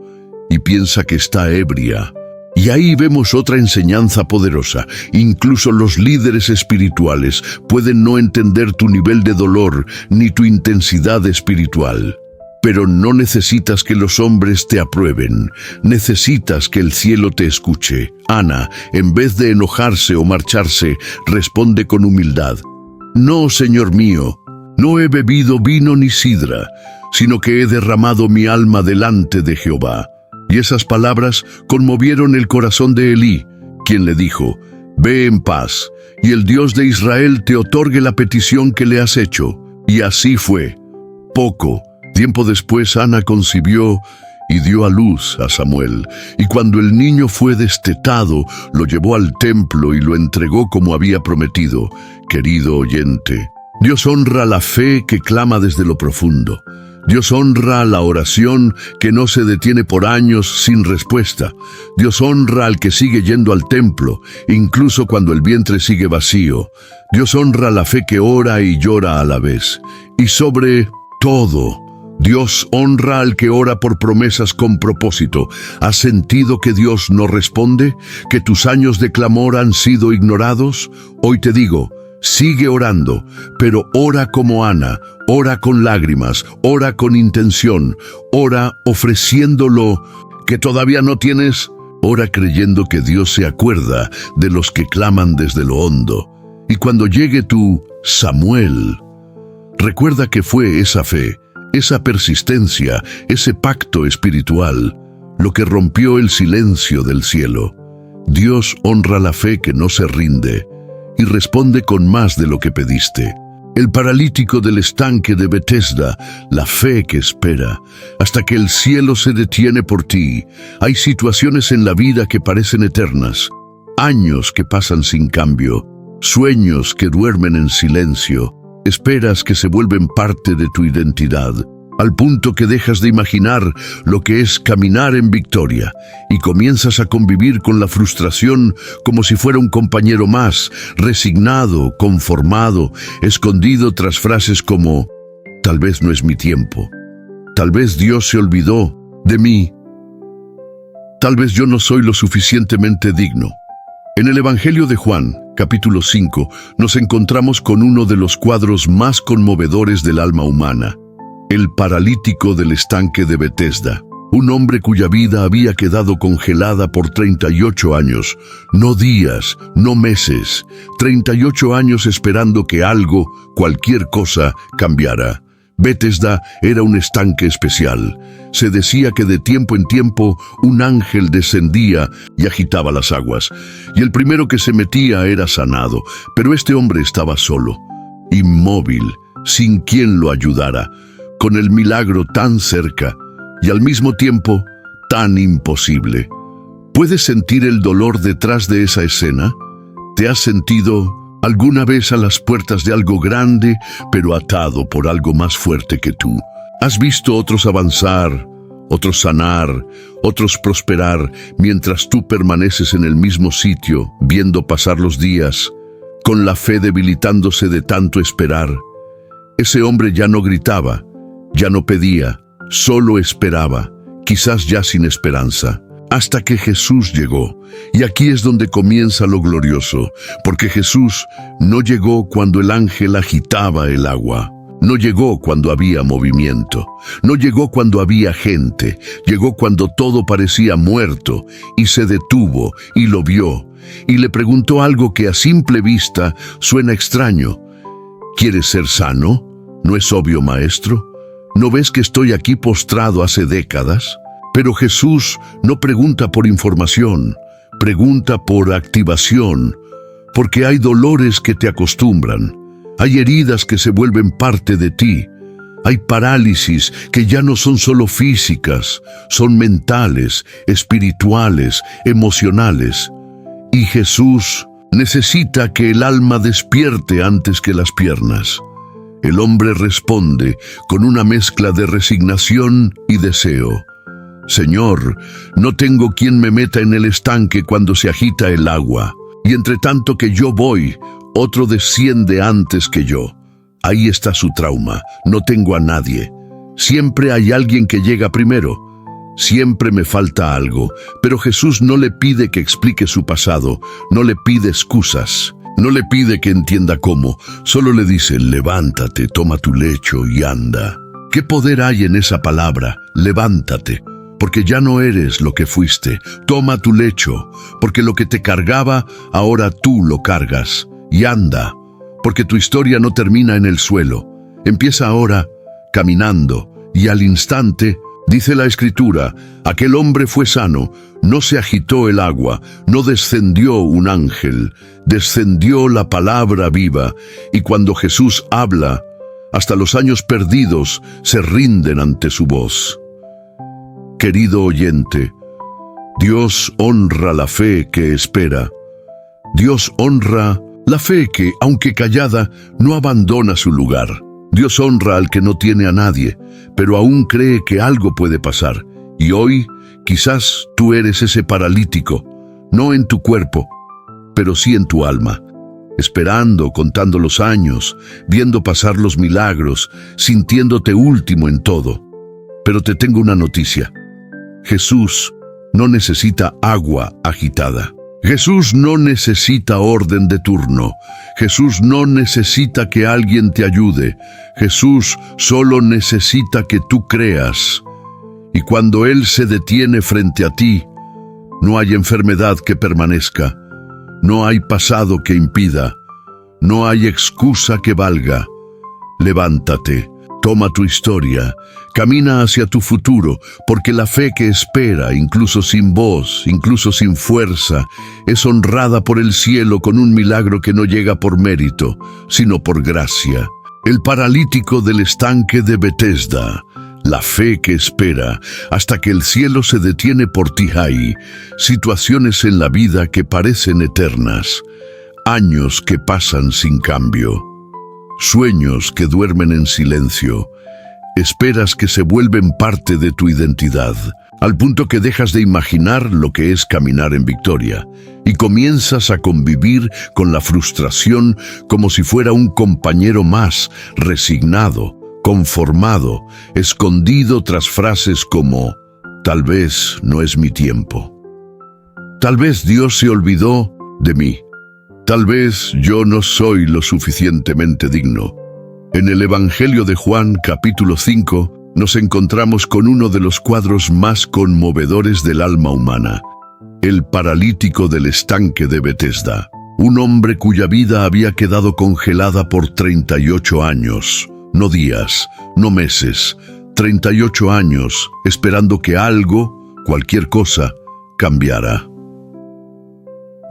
y piensa que está ebria. Y ahí vemos otra enseñanza poderosa. Incluso los líderes espirituales pueden no entender tu nivel de dolor ni tu intensidad espiritual. Pero no necesitas que los hombres te aprueben, necesitas que el cielo te escuche. Ana, en vez de enojarse o marcharse, responde con humildad: No, Señor mío, no he bebido vino ni sidra, sino que he derramado mi alma delante de Jehová. Y esas palabras conmovieron el corazón de Elí, quien le dijo: Ve en paz, y el Dios de Israel te otorgue la petición que le has hecho. Y así fue. Poco tiempo después Ana concibió y dio a luz a Samuel. Y cuando el niño fue destetado, lo llevó al templo y lo entregó como había prometido. Querido oyente, Dios honra la fe que clama desde lo profundo. Dios honra la oración que no se detiene por años sin respuesta. Dios honra al que sigue yendo al templo, incluso cuando el vientre sigue vacío. Dios honra la fe que ora y llora a la vez. Y sobre todo, Dios honra al que ora por promesas con propósito. ¿Has sentido que Dios no responde? ¿Que tus años de clamor han sido ignorados? Hoy te digo, sigue orando, pero ora como Ana, ora con lágrimas, ora con intención, ora ofreciéndolo que todavía no tienes, ora creyendo que Dios se acuerda de los que claman desde lo hondo. Y cuando llegue tu Samuel, recuerda que fue esa fe, esa persistencia, ese pacto espiritual, lo que rompió el silencio del cielo. Dios honra la fe que no se rinde y responde con más de lo que pediste. El paralítico del estanque de Betesda, la fe que espera, hasta que el cielo se detiene por ti. Hay situaciones en la vida que parecen eternas, años que pasan sin cambio, sueños que duermen en silencio, esperas que se vuelven parte de tu identidad, al punto que dejas de imaginar lo que es caminar en victoria y comienzas a convivir con la frustración como si fuera un compañero más, resignado, conformado, escondido tras frases como «Tal vez no es mi tiempo», «Tal vez Dios se olvidó de mí», «Tal vez yo no soy lo suficientemente digno». En el Evangelio de Juan, capítulo 5, nos encontramos con uno de los cuadros más conmovedores del alma humana. El paralítico del estanque de Betesda, un hombre cuya vida había quedado congelada por 38 años, no días, no meses, 38 años esperando que algo, cualquier cosa, cambiara. Betesda era un estanque especial. Se decía que de tiempo en tiempo un ángel descendía y agitaba las aguas, y el primero que se metía era sanado, pero este hombre estaba solo, inmóvil, sin quien lo ayudara, con el milagro tan cerca y al mismo tiempo tan imposible. ¿Puedes sentir el dolor detrás de esa escena? ¿Te has sentido alguna vez a las puertas de algo grande, pero atado por algo más fuerte que tú? ¿Has visto otros avanzar, otros sanar, otros prosperar, mientras tú permaneces en el mismo sitio, viendo pasar los días, con la fe debilitándose de tanto esperar? Ese hombre ya no gritaba, ya no pedía, solo esperaba, quizás ya sin esperanza, hasta que Jesús llegó. Y aquí es donde comienza lo glorioso, porque Jesús no llegó cuando el ángel agitaba el agua, no llegó cuando había movimiento, no llegó cuando había gente, llegó cuando todo parecía muerto, y se detuvo y lo vio, y le preguntó algo que a simple vista suena extraño. ¿Quieres ser sano? ¿No es obvio, maestro? ¿No ves que estoy aquí postrado hace décadas? Pero Jesús no pregunta por información, pregunta por activación, porque hay dolores que te acostumbran, hay heridas que se vuelven parte de ti, hay parálisis que ya no son solo físicas, son mentales, espirituales, emocionales. Y Jesús necesita que el alma despierte antes que las piernas. El hombre responde con una mezcla de resignación y deseo. Señor, no tengo quien me meta en el estanque cuando se agita el agua, y entre tanto que yo voy, otro desciende antes que yo. Ahí está su trauma, no tengo a nadie. Siempre hay alguien que llega primero. Siempre me falta algo, pero Jesús no le pide que explique su pasado, no le pide excusas. No le pide que entienda cómo, solo le dice, levántate, toma tu lecho y anda. ¿Qué poder hay en esa palabra? Levántate, porque ya no eres lo que fuiste. Toma tu lecho, porque lo que te cargaba, ahora tú lo cargas. Y anda, porque tu historia no termina en el suelo. Empieza ahora caminando, y al instante, dice la Escritura, aquel hombre fue sano, no se agitó el agua, no descendió un ángel, descendió la palabra viva, y cuando Jesús habla, hasta los años perdidos se rinden ante su voz. Querido oyente, Dios honra la fe que espera. Dios honra la fe que, aunque callada, no abandona su lugar. Dios honra al que no tiene a nadie, pero aún cree que algo puede pasar. Y hoy, quizás tú eres ese paralítico, no en tu cuerpo, pero sí en tu alma, esperando, contando los años, viendo pasar los milagros, sintiéndote último en todo. Pero te tengo una noticia. Jesús no necesita agua agitada. Jesús no necesita orden de turno. Jesús no necesita que alguien te ayude. Jesús solo necesita que tú creas. Y cuando Él se detiene frente a ti, no hay enfermedad que permanezca. No hay pasado que impida. No hay excusa que valga. Levántate. Toma tu historia, camina hacia tu futuro, porque la fe que espera, incluso sin voz, incluso sin fuerza, es honrada por el cielo con un milagro que no llega por mérito, sino por gracia. El paralítico del estanque de Betesda, la fe que espera, hasta que el cielo se detiene por ti hay situaciones en la vida que parecen eternas, años que pasan sin cambio. Sueños que duermen en silencio, esperas que se vuelven parte de tu identidad, al punto que dejas de imaginar lo que es caminar en victoria y comienzas a convivir con la frustración como si fuera un compañero más, resignado, conformado, escondido tras frases como «Tal vez no es mi tiempo». Tal vez Dios se olvidó de mí. Tal vez yo no soy lo suficientemente digno. En el Evangelio de Juan, capítulo 5, nos encontramos con uno de los cuadros más conmovedores del alma humana, el paralítico del estanque de Betesda, un hombre cuya vida había quedado congelada por 38 años, no días, no meses, 38 años, esperando que algo, cualquier cosa, cambiara.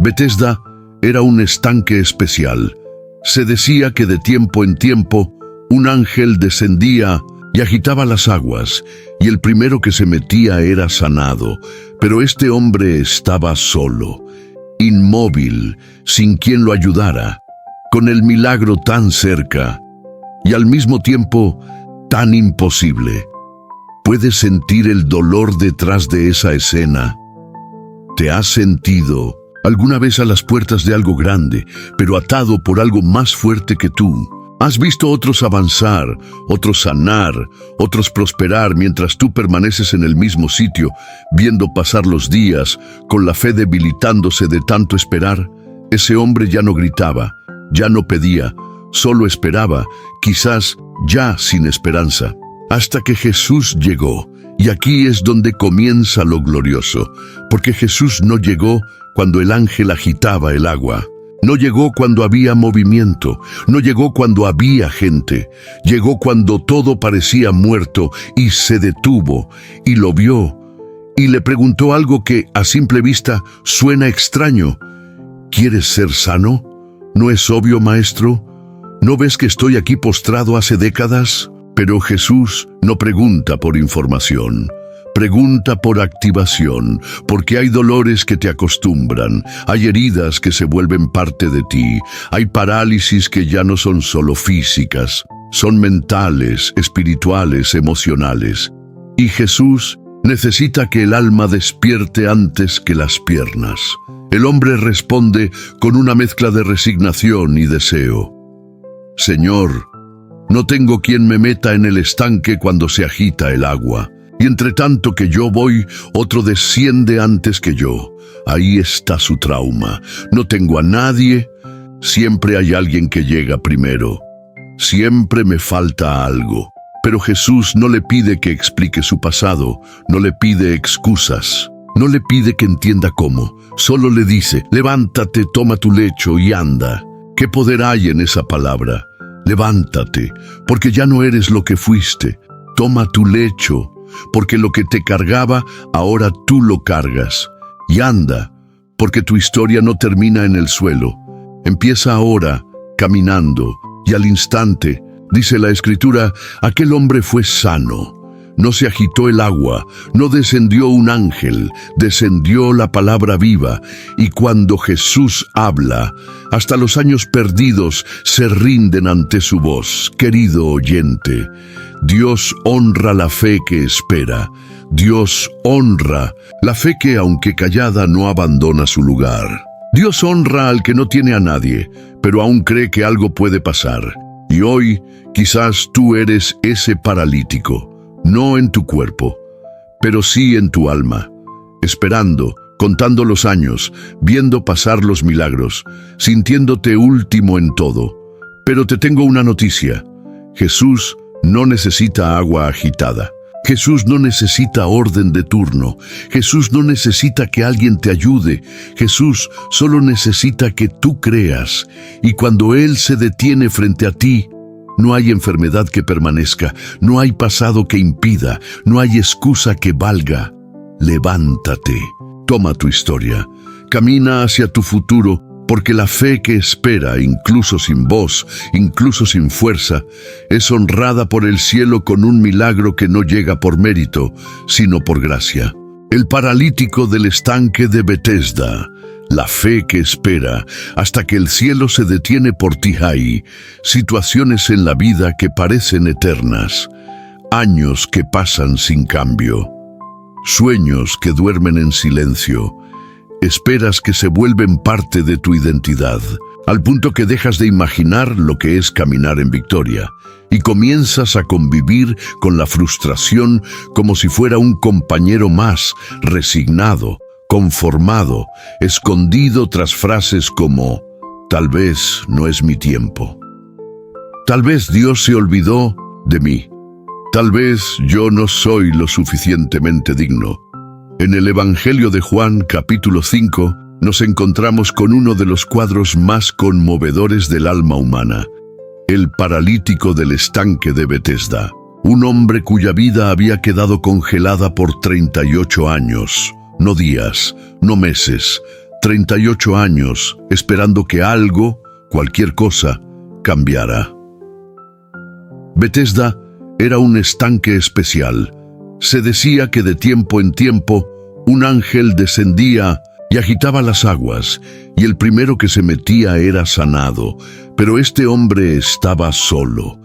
Betesda era un estanque especial. Se decía que de tiempo en tiempo un ángel descendía y agitaba las aguas, y el primero que se metía era sanado. Pero este hombre estaba solo, inmóvil, sin quien lo ayudara, con el milagro tan cerca y al mismo tiempo tan imposible. ¿Puedes sentir el dolor detrás de esa escena? ¿Te has sentido alguna vez a las puertas de algo grande, pero atado por algo más fuerte que tú? ¿Has visto otros avanzar, otros sanar, otros prosperar mientras tú permaneces en el mismo sitio, viendo pasar los días, con la fe debilitándose de tanto esperar? Ese hombre ya no gritaba, ya no pedía, solo esperaba, quizás ya sin esperanza, hasta que Jesús llegó. Y aquí es donde comienza lo glorioso, porque Jesús no llegó cuando el ángel agitaba el agua. No llegó cuando había movimiento, no llegó cuando había gente. Llegó cuando todo parecía muerto y se detuvo y lo vio y le preguntó algo que a simple vista suena extraño. ¿Quieres ser sano? ¿No es obvio, maestro? ¿No ves que estoy aquí postrado hace décadas? Pero Jesús no pregunta por información. Pregunta por activación, porque hay dolores que te acostumbran, hay heridas que se vuelven parte de ti, hay parálisis que ya no son solo físicas, son mentales, espirituales, emocionales. Y Jesús necesita que el alma despierte antes que las piernas. El hombre responde con una mezcla de resignación y deseo. Señor, no tengo quien me meta en el estanque cuando se agita el agua. Y entre tanto que yo voy, otro desciende antes que yo. Ahí está su trauma. No tengo a nadie. Siempre hay alguien que llega primero. Siempre me falta algo. Pero Jesús no le pide que explique su pasado. No le pide excusas. No le pide que entienda cómo. Solo le dice, levántate, toma tu lecho y anda. ¿Qué poder hay en esa palabra? Levántate, porque ya no eres lo que fuiste. Toma tu lecho, porque lo que te cargaba, ahora tú lo cargas. Y anda, porque tu historia no termina en el suelo. Empieza ahora, caminando, y al instante, dice la Escritura, aquel hombre fue sano. no se agitó el agua, no descendió un ángel, descendió la palabra viva, y cuando Jesús habla, hasta los años perdidos se rinden ante su voz. Querido oyente, Dios honra la fe que espera. Dios honra la fe que, aunque callada, no abandona su lugar. Dios honra al que no tiene a nadie, pero aún cree que algo puede pasar. Y hoy, quizás tú eres ese paralítico, no en tu cuerpo, pero sí en tu alma, esperando, contando los años, viendo pasar los milagros, sintiéndote último en todo. Pero te tengo una noticia: Jesús no necesita agua agitada. Jesús no necesita orden de turno. Jesús no necesita que alguien te ayude. Jesús solo necesita que tú creas. Y cuando Él se detiene frente a ti, no hay enfermedad que permanezca, no hay pasado que impida, no hay excusa que valga. Levántate, toma tu historia, camina hacia tu futuro, porque la fe que espera, incluso sin voz, incluso sin fuerza, es honrada por el cielo con un milagro que no llega por mérito, sino por gracia. El paralítico del estanque de Betesda, la fe que espera hasta que el cielo se detiene por ti. Hay situaciones en la vida que parecen eternas, años que pasan sin cambio, sueños que duermen en silencio, esperas que se vuelven parte de tu identidad, al punto que dejas de imaginar lo que es caminar en victoria y comienzas a convivir con la frustración como si fuera un compañero más, resignado, conformado, escondido tras frases como: tal vez no es mi tiempo, tal vez Dios se olvidó de mí, tal vez yo no soy lo suficientemente digno. En el Evangelio de Juan, capítulo 5, nos encontramos con uno de los cuadros más conmovedores del alma humana: el paralítico del estanque de Betesda, un hombre cuya vida había quedado congelada por 38 años, no días, no meses, 38 años, esperando que algo, cualquier cosa, cambiara. Betesda era un estanque especial. Se decía que de tiempo en tiempo un ángel descendía y agitaba las aguas, y el primero que se metía era sanado. Pero este hombre estaba solo,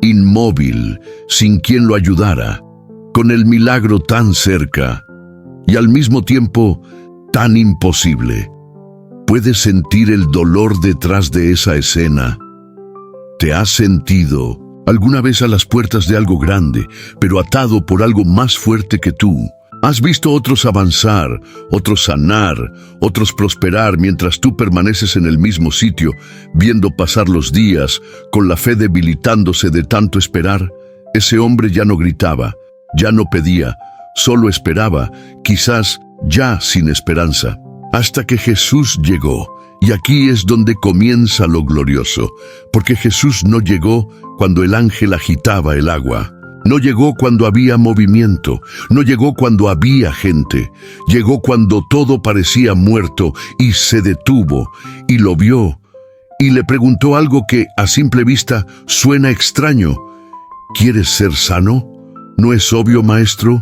inmóvil, sin quien lo ayudara, con el milagro tan cerca y al mismo tiempo tan imposible. ¿Puedes sentir el dolor detrás de esa escena? ¿Te has sentido alguna vez a las puertas de algo grande, pero atado por algo más fuerte que tú? ¿Has visto otros avanzar, otros sanar, otros prosperar mientras tú permaneces en el mismo sitio, viendo pasar los días, con la fe debilitándose de tanto esperar? Ese hombre ya no gritaba, ya no pedía, solo esperaba, quizás ya sin esperanza, hasta que Jesús llegó. Y aquí es donde comienza lo glorioso, porque Jesús no llegó cuando el ángel agitaba el agua. No llegó cuando había movimiento, no llegó cuando había gente. Llegó cuando todo parecía muerto y se detuvo y lo vio y le preguntó algo que a simple vista suena extraño. ¿Quieres ser sano? ¿No es obvio, maestro?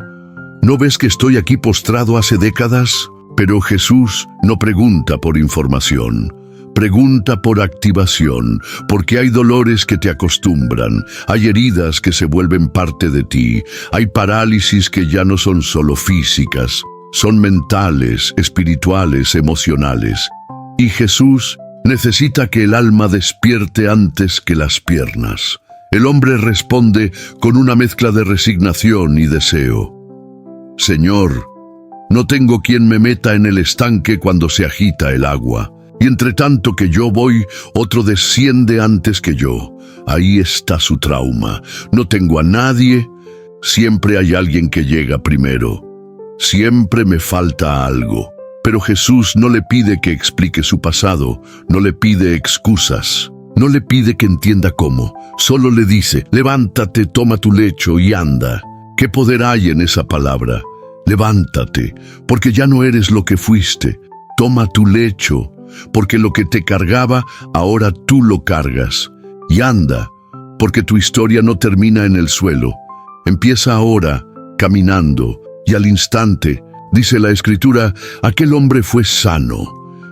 ¿No ves que estoy aquí postrado hace décadas? Pero Jesús no pregunta por información. Pregunta por activación, porque hay dolores que te acostumbran, hay heridas que se vuelven parte de ti, hay parálisis que ya no son solo físicas, son mentales, espirituales, emocionales. Y Jesús necesita que el alma despierte antes que las piernas. El hombre responde con una mezcla de resignación y deseo. Señor, no tengo quien me meta en el estanque cuando se agita el agua. Y entre tanto que yo voy, otro desciende antes que yo. Ahí está su trauma. No tengo a nadie. Siempre hay alguien que llega primero. Siempre me falta algo. Pero Jesús no le pide que explique su pasado. No le pide excusas. No le pide que entienda cómo. Solo le dice: levántate, toma tu lecho y anda. ¿Qué poder hay en esa palabra? Levántate, porque ya no eres lo que fuiste. Toma tu lecho, porque lo que te cargaba, ahora tú lo cargas. Y anda, porque tu historia no termina en el suelo. Empieza ahora, caminando, y al instante, dice la Escritura, aquel hombre fue sano.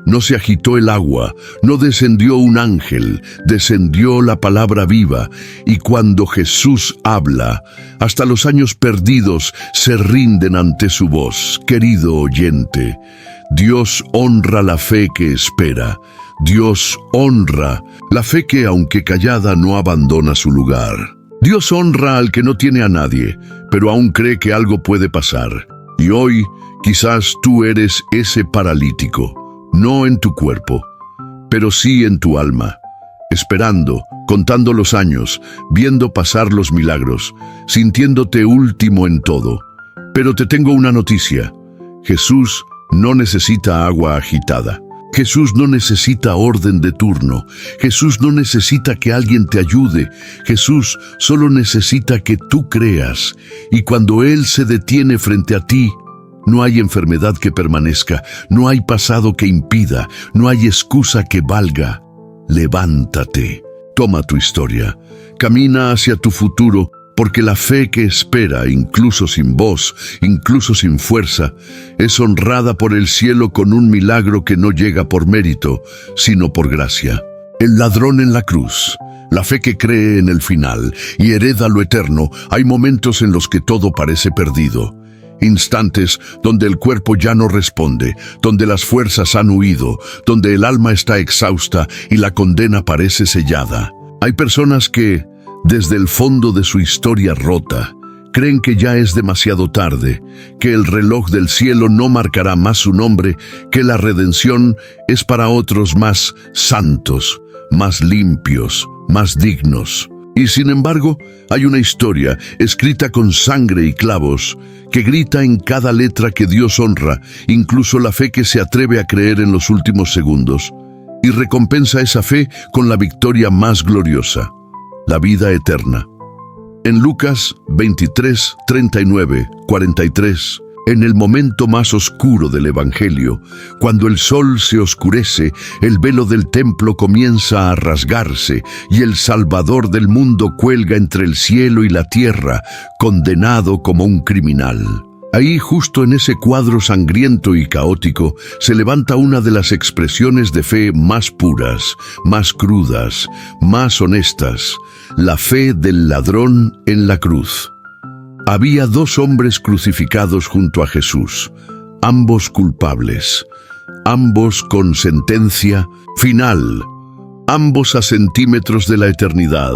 No se agitó el agua, no descendió un ángel, descendió la palabra viva, y cuando Jesús habla, hasta los años perdidos se rinden ante su voz. Querido oyente, Dios honra la fe que espera. Dios honra la fe que, aunque callada, no abandona su lugar. Dios honra al que no tiene a nadie, pero aún cree que algo puede pasar. Y hoy, quizás tú eres ese paralítico. No en tu cuerpo, pero sí en tu alma, esperando, contando los años, viendo pasar los milagros, sintiéndote último en todo. Pero te tengo una noticia: Jesús no necesita agua agitada. Jesús no necesita orden de turno. Jesús no necesita que alguien te ayude. Jesús solo necesita que tú creas. Y cuando Él se detiene frente a ti, no hay enfermedad que permanezca, no hay pasado que impida, no hay excusa que valga. Levántate, toma tu historia, camina hacia tu futuro, porque la fe que espera, incluso sin voz, incluso sin fuerza, es honrada por el cielo con un milagro que no llega por mérito, sino por gracia. El ladrón en la cruz, la fe que cree en el final y hereda lo eterno. Hay momentos en los que todo parece perdido. Instantes donde el cuerpo ya no responde, donde las fuerzas han huido, donde el alma está exhausta y la condena parece sellada. Hay personas que, desde el fondo de su historia rota, creen que ya es demasiado tarde, que el reloj del cielo no marcará más su nombre, que la redención es para otros más santos, más limpios, más dignos. Y sin embargo, hay una historia escrita con sangre y clavos que grita en cada letra que Dios honra, incluso la fe que se atreve a creer en los últimos segundos, y recompensa esa fe con la victoria más gloriosa, la vida eterna. En Lucas 23, 39, 43, en el momento más oscuro del Evangelio, cuando el sol se oscurece, el velo del templo comienza a rasgarse y el Salvador del mundo cuelga entre el cielo y la tierra, condenado como un criminal. Ahí, justo en ese cuadro sangriento y caótico, se levanta una de las expresiones de fe más puras, más crudas, más honestas: la fe del ladrón en la cruz. Había dos hombres crucificados junto a Jesús, ambos culpables, ambos con sentencia final, ambos a centímetros de la eternidad,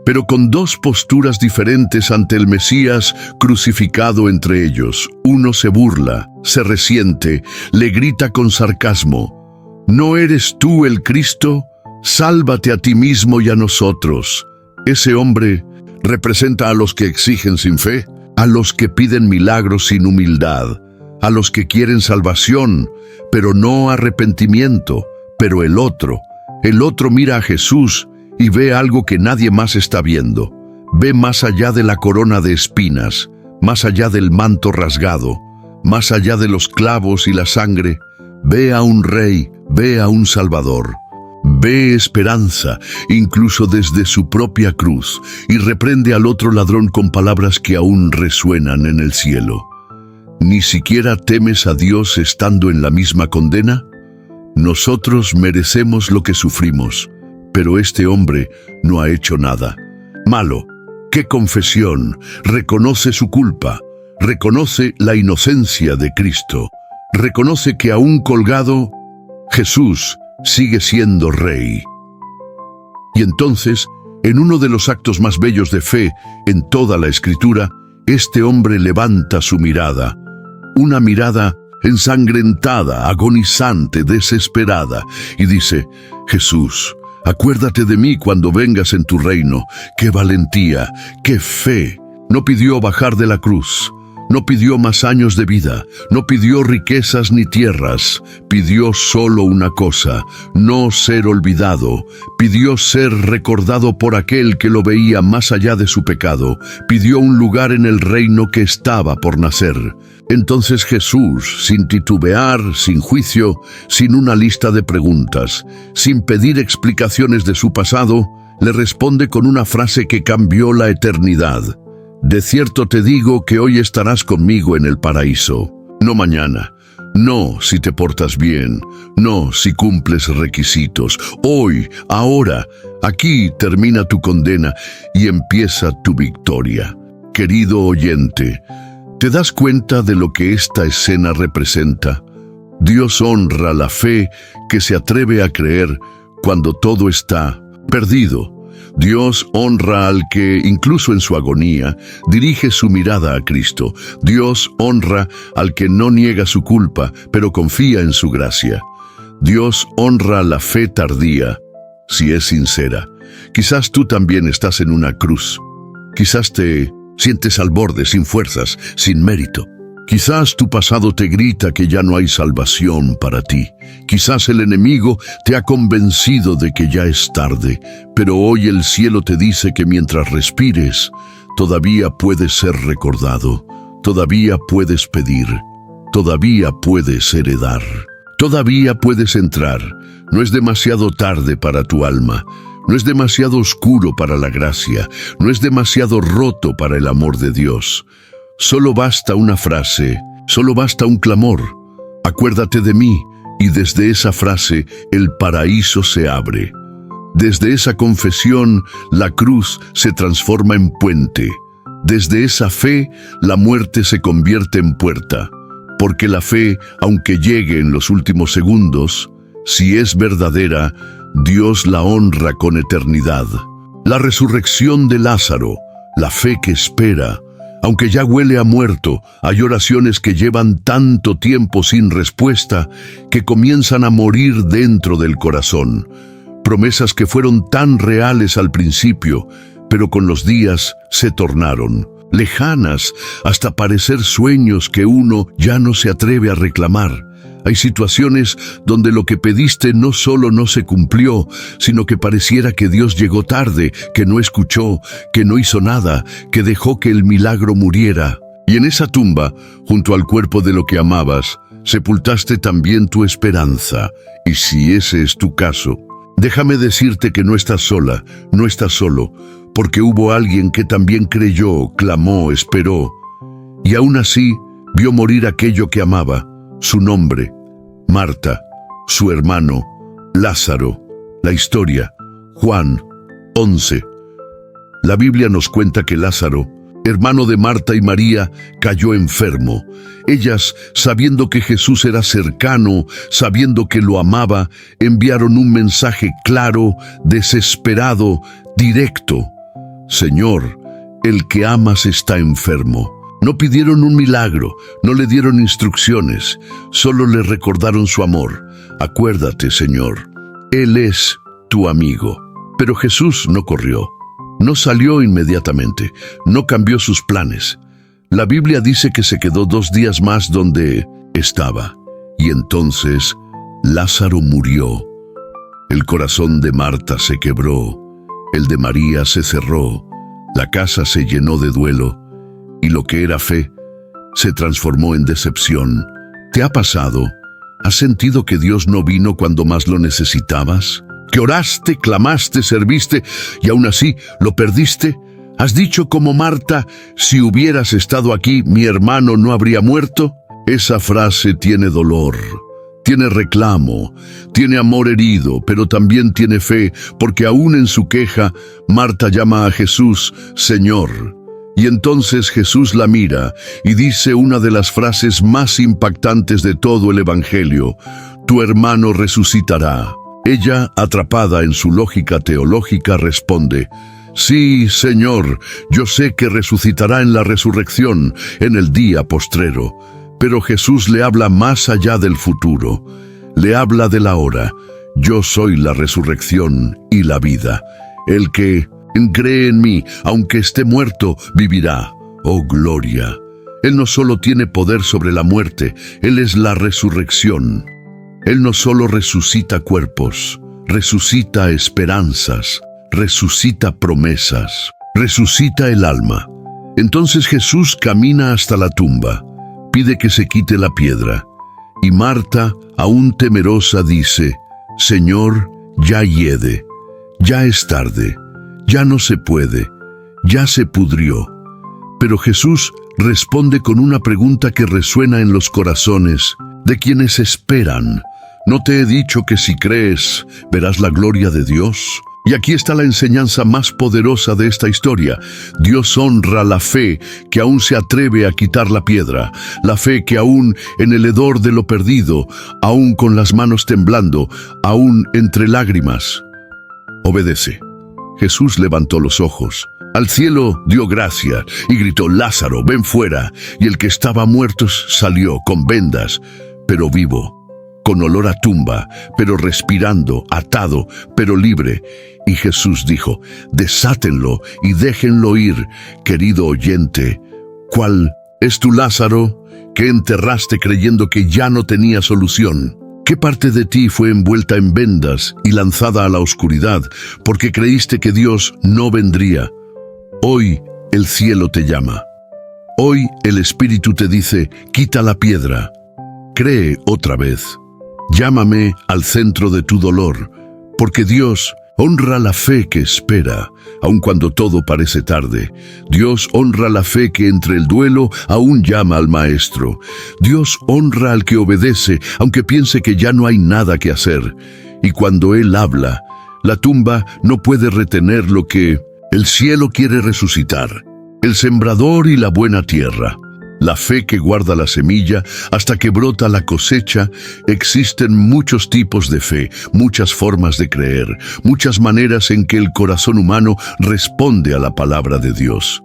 pero con dos posturas diferentes ante el Mesías crucificado entre ellos. Uno se burla, se resiente, le grita con sarcasmo: ¿no eres tú el Cristo? Sálvate a ti mismo y a nosotros. Ese hombre representa a los que exigen sin fe, a los que piden milagros sin humildad, a los que quieren salvación, pero no arrepentimiento. Pero el otro mira a Jesús y ve algo que nadie más está viendo. Ve más allá de la corona de espinas, más allá del manto rasgado, más allá de los clavos y la sangre. Ve a un rey, ve a un salvador. Ve esperanza, incluso desde su propia cruz, y reprende al otro ladrón con palabras que aún resuenan en el cielo. ¿Ni siquiera temes a Dios estando en la misma condena? Nosotros merecemos lo que sufrimos, pero este hombre no ha hecho nada malo. ¡Qué confesión! Reconoce su culpa, reconoce la inocencia de Cristo, reconoce que aún colgado, Jesús sigue siendo rey. Y entonces, en uno de los actos más bellos de fe en toda la Escritura, este hombre levanta su mirada, una mirada ensangrentada, agonizante, desesperada, y dice: Jesús, acuérdate de mí cuando vengas en tu reino. ¡Qué valentía! ¡Qué fe! No pidió bajar de la cruz. No pidió más años de vida, no pidió riquezas ni tierras, pidió solo una cosa: no ser olvidado. Pidió ser recordado por aquel que lo veía más allá de su pecado. Pidió un lugar en el reino que estaba por nacer. Entonces Jesús, sin titubear, sin juicio, sin una lista de preguntas, sin pedir explicaciones de su pasado, le responde con una frase que cambió la eternidad. De cierto te digo que hoy estarás conmigo en el paraíso. No mañana, no si te portas bien, no si cumples requisitos. Hoy, ahora, aquí termina tu condena y empieza tu victoria. Querido oyente, ¿te das cuenta de lo que esta escena representa? Dios honra la fe que se atreve a creer cuando todo está perdido. Dios honra al que, incluso en su agonía, dirige su mirada a Cristo. Dios honra al que no niega su culpa, pero confía en su gracia. Dios honra la fe tardía, si es sincera. Quizás tú también estás en una cruz. Quizás te sientes al borde, sin fuerzas, sin mérito. Quizás tu pasado te grita que ya no hay salvación para ti. Quizás el enemigo te ha convencido de que ya es tarde, pero hoy el cielo te dice que mientras respires, todavía puedes ser recordado, todavía puedes pedir, todavía puedes heredar, todavía puedes entrar. No es demasiado tarde para tu alma. No es demasiado oscuro para la gracia, no es demasiado roto para el amor de Dios. Solo basta una frase, solo basta un clamor. Acuérdate de mí, y desde esa frase el paraíso se abre. Desde esa confesión la cruz se transforma en puente. Desde esa fe la muerte se convierte en puerta. Porque la fe, aunque llegue en los últimos segundos, si es verdadera, Dios la honra con eternidad. La resurrección de Lázaro, la fe que espera. Aunque ya huele a muerto, hay oraciones que llevan tanto tiempo sin respuesta que comienzan a morir dentro del corazón. Promesas que fueron tan reales al principio, pero con los días se tornaron lejanas hasta parecer sueños que uno ya no se atreve a reclamar. Hay situaciones donde lo que pediste no solo no se cumplió, sino que pareciera que Dios llegó tarde, que no escuchó, que no hizo nada, que dejó que el milagro muriera. Y en esa tumba, junto al cuerpo de lo que amabas, sepultaste también tu esperanza. Y si ese es tu caso, déjame decirte que no estás sola, no estás solo, porque hubo alguien que también creyó, clamó, esperó, y aún así vio morir aquello que amaba. Su nombre, Marta, su hermano, Lázaro. La historia, Juan 11. La Biblia nos cuenta que Lázaro, hermano de Marta y María, cayó enfermo. Ellas, sabiendo que Jesús era cercano, sabiendo que lo amaba, enviaron un mensaje claro, desesperado, directo. Señor, el que amas está enfermo. No pidieron un milagro, no le dieron instrucciones, solo le recordaron su amor. Acuérdate, Señor, Él es tu amigo. Pero Jesús no corrió, no salió inmediatamente, no cambió sus planes. La Biblia dice que se quedó 2 días más donde estaba. Y entonces Lázaro murió. El corazón de Marta se quebró, el de María se cerró, la casa se llenó de duelo. Y lo que era fe se transformó en decepción. ¿Te ha pasado? ¿Has sentido que Dios no vino cuando más lo necesitabas? ¿Que oraste, clamaste, serviste y aún así lo perdiste? ¿Has dicho como Marta, si hubieras estado aquí, mi hermano no habría muerto? Esa frase tiene dolor, tiene reclamo, tiene amor herido, pero también tiene fe, porque aún en su queja, Marta llama a Jesús, Señor. Y entonces Jesús la mira y dice una de las frases más impactantes de todo el Evangelio: tu hermano resucitará. Ella, atrapada en su lógica teológica, responde: sí, Señor, yo sé que resucitará en la resurrección, en el día postrero. Pero Jesús le habla más allá del futuro. Le habla de la hora. Yo soy la resurrección y la vida. El que cree en mí, aunque esté muerto, vivirá. ¡Oh, gloria! Él no solo tiene poder sobre la muerte, Él es la resurrección. Él no solo resucita cuerpos, resucita esperanzas, resucita promesas, resucita el alma. Entonces Jesús camina hasta la tumba, pide que se quite la piedra, y Marta, aún temerosa, dice: Señor, ya hiede, ya es tarde. Ya no se puede, ya se pudrió. Pero Jesús responde con una pregunta que resuena en los corazones de quienes esperan. ¿No te he dicho que si crees, verás la gloria de Dios? Y aquí está la enseñanza más poderosa de esta historia. Dios honra la fe que aún se atreve a quitar la piedra, la fe que aún en el hedor de lo perdido, aún con las manos temblando, aún entre lágrimas, obedece. Jesús levantó los ojos. Al cielo dio gracia y gritó: Lázaro, ven fuera. Y el que estaba muerto salió con vendas, pero vivo, con olor a tumba, pero respirando, atado, pero libre. Y Jesús dijo: desátenlo y déjenlo ir. Querido oyente, ¿cuál es tu Lázaro que enterraste creyendo que ya no tenía solución? ¿Qué parte de ti fue envuelta en vendas y lanzada a la oscuridad porque creíste que Dios no vendría? Hoy el cielo te llama. Hoy el Espíritu te dice: quita la piedra. Cree otra vez. Llámame al centro de tu dolor, porque Dios honra la fe que espera, aun cuando todo parece tarde. Dios honra la fe que entre el duelo aún llama al Maestro. Dios honra al que obedece, aunque piense que ya no hay nada que hacer. Y cuando Él habla, la tumba no puede retener lo que el cielo quiere resucitar: el sembrador y la buena tierra. La fe que guarda la semilla hasta que brota la cosecha. Existen muchos tipos de fe, muchas formas de creer, muchas maneras en que el corazón humano responde a la palabra de Dios.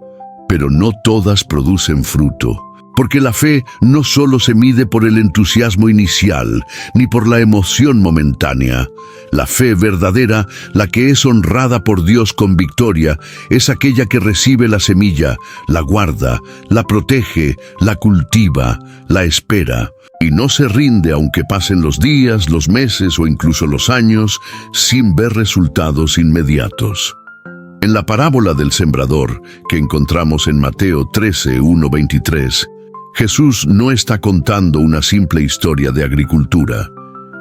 Pero no todas producen fruto. Porque la fe no solo se mide por el entusiasmo inicial, ni por la emoción momentánea. La fe verdadera, la que es honrada por Dios con victoria, es aquella que recibe la semilla, la guarda, la protege, la cultiva, la espera, y no se rinde aunque pasen los días, los meses o incluso los años, sin ver resultados inmediatos. En la parábola del sembrador, que encontramos en Mateo 13, 1-23, Jesús no está contando una simple historia de agricultura.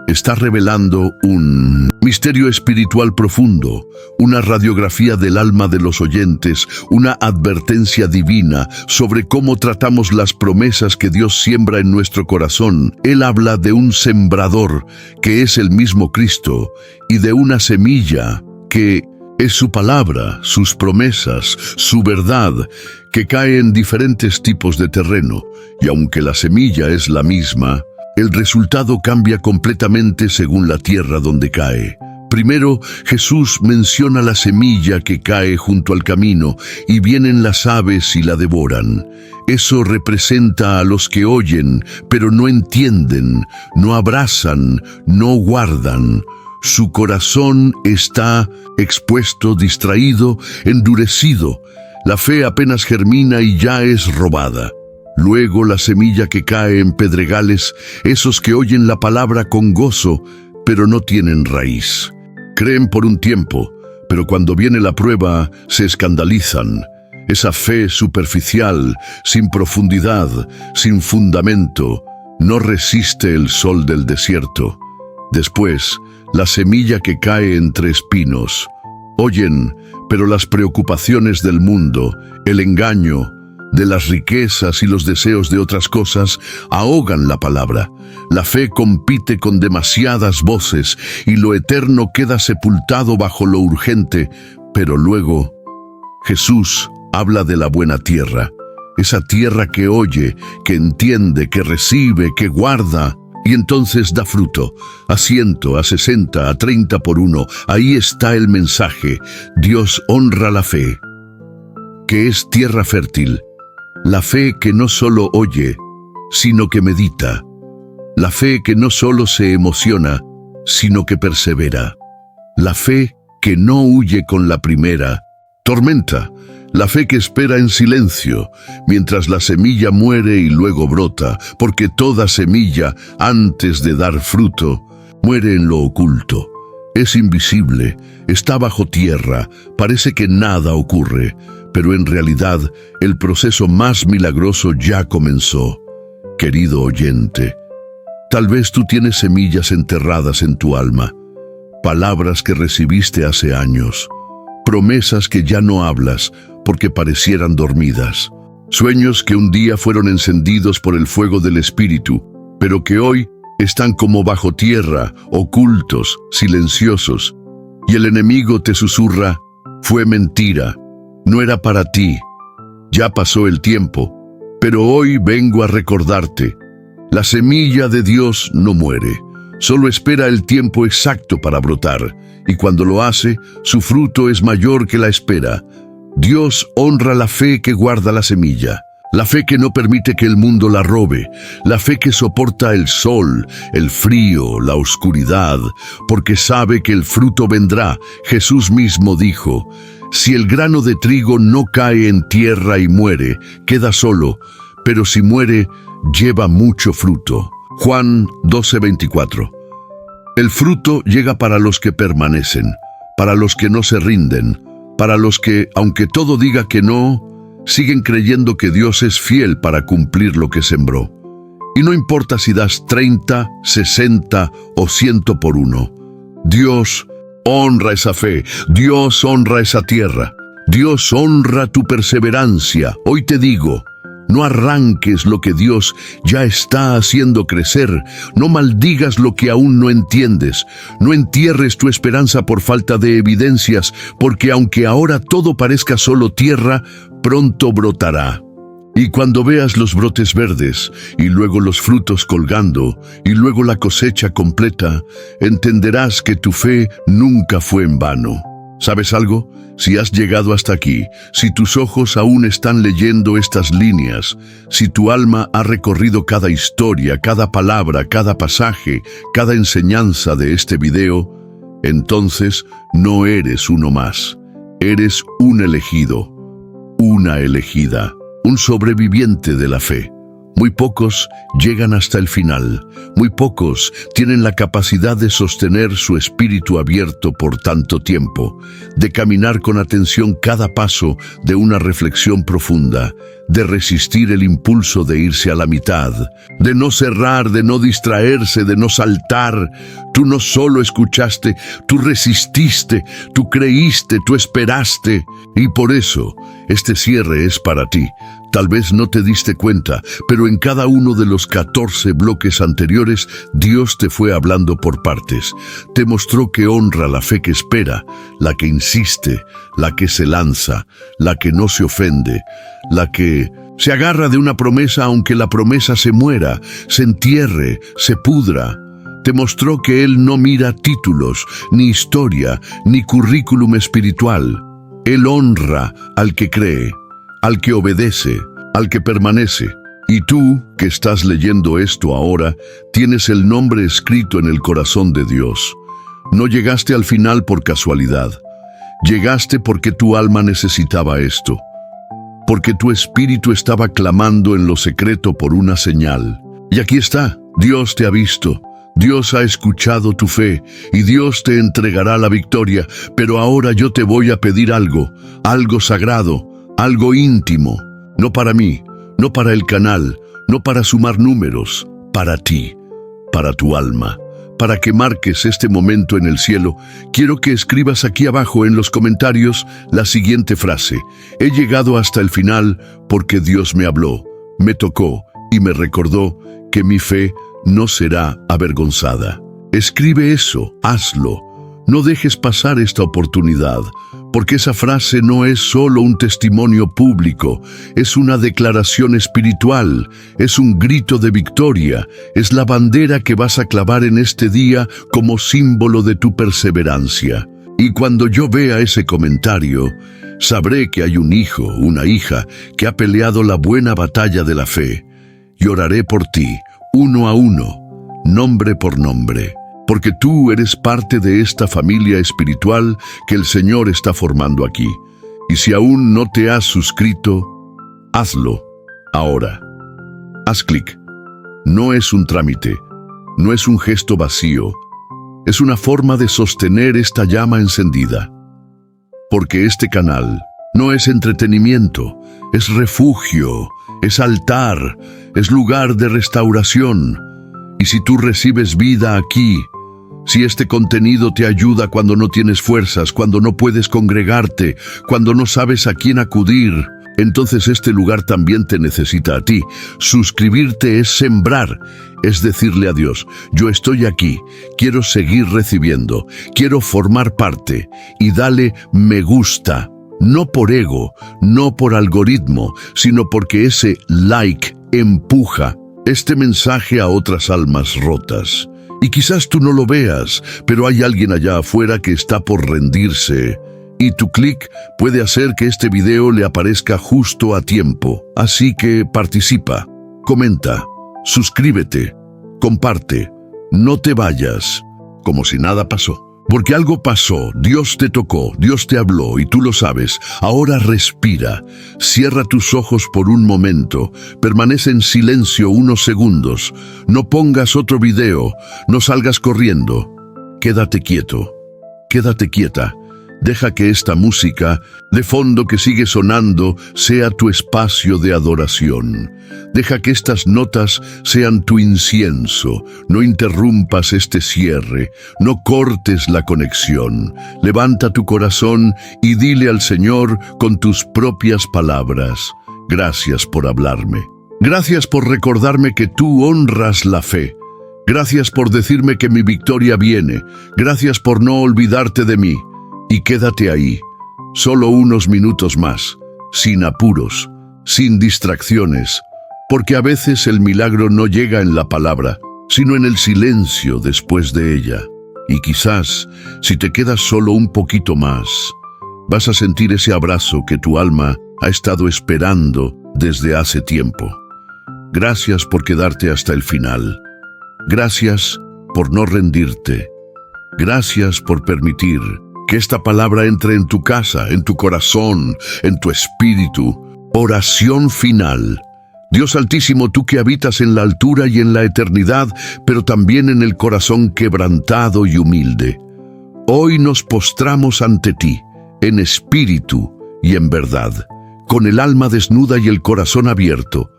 Está revelando un misterio espiritual profundo, una radiografía del alma de los oyentes, una advertencia divina sobre cómo tratamos las promesas que Dios siembra en nuestro corazón. Él habla de un sembrador, que es el mismo Cristo, y de una semilla, que es su palabra, sus promesas, su verdad, que cae en diferentes tipos de terreno, y aunque la semilla es la misma, el resultado cambia completamente según la tierra donde cae. Primero, Jesús menciona la semilla que cae junto al camino, y vienen las aves y la devoran. Eso representa a los que oyen, pero no entienden, no abrazan, no guardan. Su corazón está expuesto, distraído, endurecido. La fe apenas germina y ya es robada. Luego la semilla que cae en pedregales, esos que oyen la palabra con gozo, pero no tienen raíz. Creen por un tiempo, pero cuando viene la prueba se escandalizan. Esa fe superficial, sin profundidad, sin fundamento, no resiste el sol del desierto. Después, la semilla que cae entre espinos. Oyen, pero las preocupaciones del mundo, el engaño de las riquezas y los deseos de otras cosas ahogan la palabra. La fe compite con demasiadas voces y lo eterno queda sepultado bajo lo urgente. Pero luego, Jesús habla de la buena tierra, esa tierra que oye, que entiende, que recibe, que guarda, y entonces da fruto, a 100, a 60, a 30 por uno. Ahí está el mensaje. Dios honra la fe, que es tierra fértil. La fe que no solo oye, sino que medita. La fe que no solo se emociona, sino que persevera. La fe que no huye con la primera tormenta. La fe que espera en silencio, mientras la semilla muere y luego brota, porque toda semilla, antes de dar fruto, muere en lo oculto. Es invisible, está bajo tierra, parece que nada ocurre, pero en realidad el proceso más milagroso ya comenzó. Querido oyente, tal vez tú tienes semillas enterradas en tu alma, palabras que recibiste hace años, promesas que ya no hablas porque parecieran dormidas. Sueños que un día fueron encendidos por el fuego del Espíritu, pero que hoy están como bajo tierra, ocultos, silenciosos. Y el enemigo te susurra: fue mentira, no era para ti, ya pasó el tiempo. Pero hoy vengo a recordarte: la semilla de Dios no muere, solo espera el tiempo exacto para brotar, y cuando lo hace, su fruto es mayor que la espera. Dios honra la fe que guarda la semilla, la fe que no permite que el mundo la robe, la fe que soporta el sol, el frío, la oscuridad, porque sabe que el fruto vendrá. Jesús mismo dijo: si el grano de trigo no cae en tierra y muere, queda solo, pero si muere, lleva mucho fruto. Juan 12:24. El fruto llega para los que permanecen, para los que no se rinden, para los que, aunque todo diga que no, siguen creyendo que Dios es fiel para cumplir lo que sembró. Y no importa si das 30, 60 o 100 por uno. Dios honra esa fe, Dios honra esa tierra, Dios honra tu perseverancia. Hoy te digo: no arranques lo que Dios ya está haciendo crecer. No maldigas lo que aún no entiendes. No entierres tu esperanza por falta de evidencias, porque aunque ahora todo parezca solo tierra, pronto brotará. Y cuando veas los brotes verdes, y luego los frutos colgando, y luego la cosecha completa, entenderás que tu fe nunca fue en vano. ¿Sabes algo? Si has llegado hasta aquí, si tus ojos aún están leyendo estas líneas, si tu alma ha recorrido cada historia, cada palabra, cada pasaje, cada enseñanza de este video, entonces no eres uno más. Eres un elegido, una elegida, un sobreviviente de la fe. Muy pocos llegan hasta el final. Muy pocos tienen la capacidad de sostener su espíritu abierto por tanto tiempo, de caminar con atención cada paso de una reflexión profunda, de resistir el impulso de irse a la mitad, de no cerrar, de no distraerse, de no saltar. Tú no solo escuchaste, tú resististe, tú creíste, tú esperaste. Y por eso, este cierre es para ti. Tal vez no te diste cuenta, pero en cada uno de los 14 bloques anteriores, Dios te fue hablando por partes. Te mostró que honra la fe que espera, la que insiste, la que se lanza, la que no se ofende, la que se agarra de una promesa aunque la promesa se muera, se entierre, se pudra. Te mostró que Él no mira títulos, ni historia, ni currículum espiritual. Él honra al que cree, al que obedece, al que permanece. Y tú, que estás leyendo esto ahora, tienes el nombre escrito en el corazón de Dios. No llegaste al final por casualidad. Llegaste porque tu alma necesitaba esto, porque tu espíritu estaba clamando en lo secreto por una señal. Y aquí está, Dios te ha visto. Dios ha escuchado tu fe y Dios te entregará la victoria, pero ahora yo te voy a pedir algo sagrado, algo íntimo, no para mí, no para el canal, no para sumar números, para ti, para tu alma. Para que marques este momento en el cielo, quiero que escribas aquí abajo en los comentarios la siguiente frase: he llegado hasta el final porque Dios me habló, me tocó y me recordó que mi fe no será avergonzada. Escribe eso, hazlo. No dejes pasar esta oportunidad, porque esa frase no es solo un testimonio público, es una declaración espiritual, es un grito de victoria, es la bandera que vas a clavar en este día como símbolo de tu perseverancia. Y cuando yo vea ese comentario, sabré que hay un hijo, una hija, que ha peleado la buena batalla de la fe. Y oraré por ti, uno a uno, nombre por nombre, porque tú eres parte de esta familia espiritual que el Señor está formando aquí. Y si aún no te has suscrito, hazlo ahora. Haz clic. No es un trámite, no es un gesto vacío, es una forma de sostener esta llama encendida. Porque este canal no es entretenimiento, es refugio, es altar, es lugar de restauración. Y si tú recibes vida aquí, si este contenido te ayuda cuando no tienes fuerzas, cuando no puedes congregarte, cuando no sabes a quién acudir, entonces este lugar también te necesita a ti. Suscribirte es sembrar, es decirle a Dios, yo estoy aquí, quiero seguir recibiendo, quiero formar parte, y dale me gusta, no por ego, no por algoritmo, sino porque ese like empuja este mensaje a otras almas rotas. Y quizás tú no lo veas, pero hay alguien allá afuera que está por rendirse. Y tu clic puede hacer que este video le aparezca justo a tiempo. Así que participa, comenta, suscríbete, comparte, no te vayas, como si nada pasó. Porque algo pasó, Dios te tocó, Dios te habló y tú lo sabes. Ahora respira, cierra tus ojos por un momento, permanece en silencio unos segundos, no pongas otro video, no salgas corriendo. Quédate quieto, quédate quieta. Deja que esta música de fondo que sigue sonando sea tu espacio de adoración. Deja que estas notas sean tu incienso. No interrumpas este cierre, no cortes la conexión. Levanta tu corazón y dile al Señor con tus propias palabras: gracias por hablarme. Gracias por recordarme que tú honras la fe. Gracias por decirme que mi victoria viene. Gracias por no olvidarte de mí. Y quédate ahí, solo unos minutos más, sin apuros, sin distracciones, porque a veces el milagro no llega en la palabra, sino en el silencio después de ella. Y quizás, si te quedas solo un poquito más, vas a sentir ese abrazo que tu alma ha estado esperando desde hace tiempo. Gracias por quedarte hasta el final. Gracias por no rendirte. Gracias por permitir que esta palabra entre en tu casa, en tu corazón, en tu espíritu. Oración final. Dios Altísimo, tú que habitas en la altura y en la eternidad, pero también en el corazón quebrantado y humilde. Hoy nos postramos ante ti, en espíritu y en verdad, con el alma desnuda y el corazón abierto,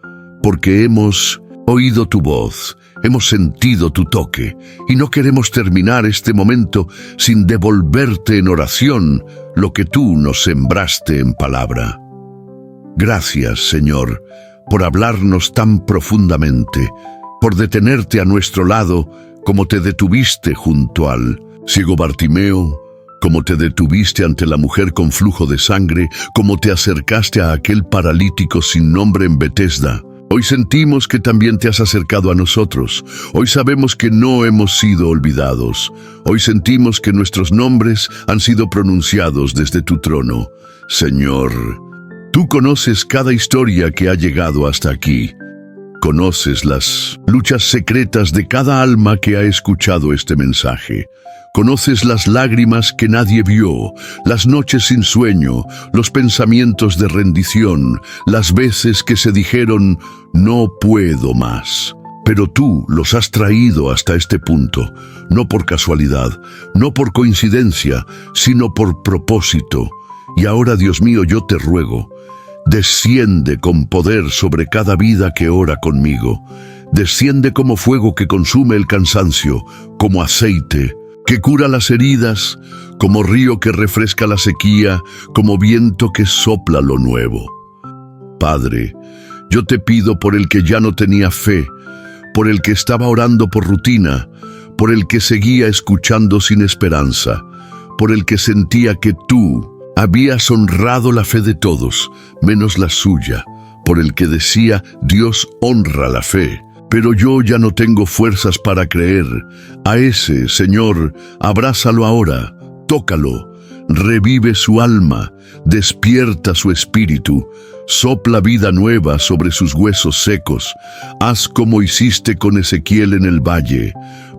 porque hemos oído tu voz, hemos sentido tu toque, y no queremos terminar este momento sin devolverte en oración lo que tú nos sembraste en palabra. Gracias, Señor, por hablarnos tan profundamente, por detenerte a nuestro lado como te detuviste junto al ciego Bartimeo, como te detuviste ante la mujer con flujo de sangre, como te acercaste a aquel paralítico sin nombre en Betesda. Hoy sentimos que también te has acercado a nosotros. Hoy sabemos que no hemos sido olvidados. Hoy sentimos que nuestros nombres han sido pronunciados desde tu trono. Señor, tú conoces cada historia que ha llegado hasta aquí. Conoces las luchas secretas de cada alma que ha escuchado este mensaje. Conoces las lágrimas que nadie vio, las noches sin sueño, los pensamientos de rendición, las veces que se dijeron, no puedo más. Pero tú los has traído hasta este punto, no por casualidad, no por coincidencia, sino por propósito. Y ahora, Dios mío, yo te ruego, desciende con poder sobre cada vida que ora conmigo. Desciende como fuego que consume el cansancio, como aceite que cura las heridas, como río que refresca la sequía, como viento que sopla lo nuevo. Padre, yo te pido por el que ya no tenía fe, por el que estaba orando por rutina, por el que seguía escuchando sin esperanza, por el que sentía que tú habías honrado la fe de todos, menos la suya, por el que decía, Dios honra la fe. Pero yo ya no tengo fuerzas para creer. A ese, Señor, abrázalo ahora, tócalo, revive su alma, despierta su espíritu, sopla vida nueva sobre sus huesos secos. Haz como hiciste con Ezequiel en el valle.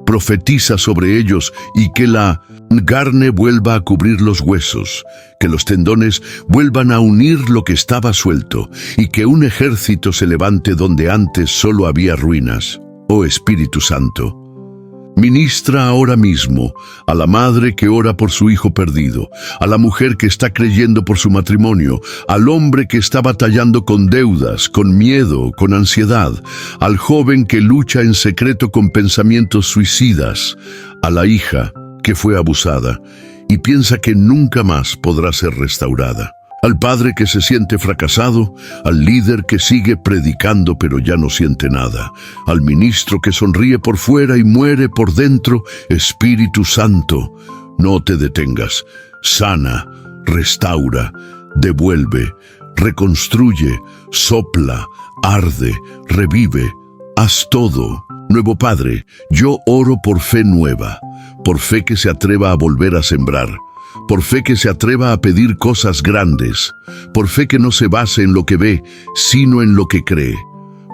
Profetiza sobre ellos y que la carne vuelva a cubrir los huesos, que los tendones vuelvan a unir lo que estaba suelto y que un ejército se levante donde antes solo había ruinas. Oh Espíritu Santo, ministra ahora mismo a la madre que ora por su hijo perdido, a la mujer que está creyendo por su matrimonio, al hombre que está batallando con deudas, con miedo, con ansiedad, al joven que lucha en secreto con pensamientos suicidas, a la hija que fue abusada y piensa que nunca más podrá ser restaurada. al padre que se siente fracasado, al líder que sigue predicando pero ya no siente nada, al ministro que sonríe por fuera y muere por dentro. Espíritu Santo, no te detengas. Sana, restaura, devuelve, reconstruye, sopla, arde, revive, haz todo. Nuevo Padre, yo oro por fe nueva, por fe que se atreva a volver a sembrar, por fe que se atreva a pedir cosas grandes, por fe que no se base en lo que ve, sino en lo que cree,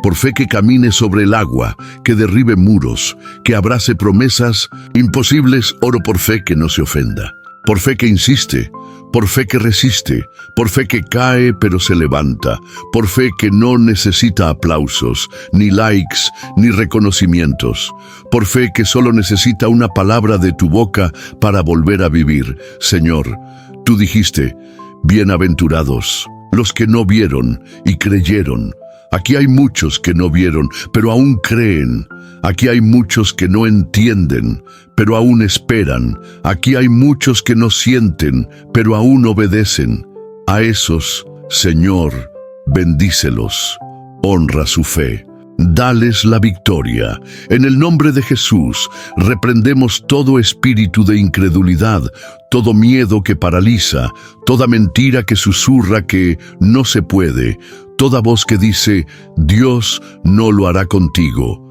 por fe que camine sobre el agua, que derribe muros, que abrace promesas imposibles. Oro por fe que no se ofenda, por fe que insiste, por fe que resiste, por fe que cae pero se levanta, por fe que no necesita aplausos, ni likes, ni reconocimientos, por fe que solo necesita una palabra de tu boca para volver a vivir. Señor, tú dijiste, bienaventurados los que no vieron y creyeron. Aquí hay muchos que no vieron, pero aún creen. Aquí hay muchos que no entienden, pero aún esperan. Aquí hay muchos que no sienten, pero aún obedecen. A esos, Señor, bendícelos, honra su fe. Dales la victoria. En el nombre de Jesús, reprendemos todo espíritu de incredulidad, todo miedo que paraliza, toda mentira que susurra que no se puede, toda voz que dice, Dios no lo hará contigo.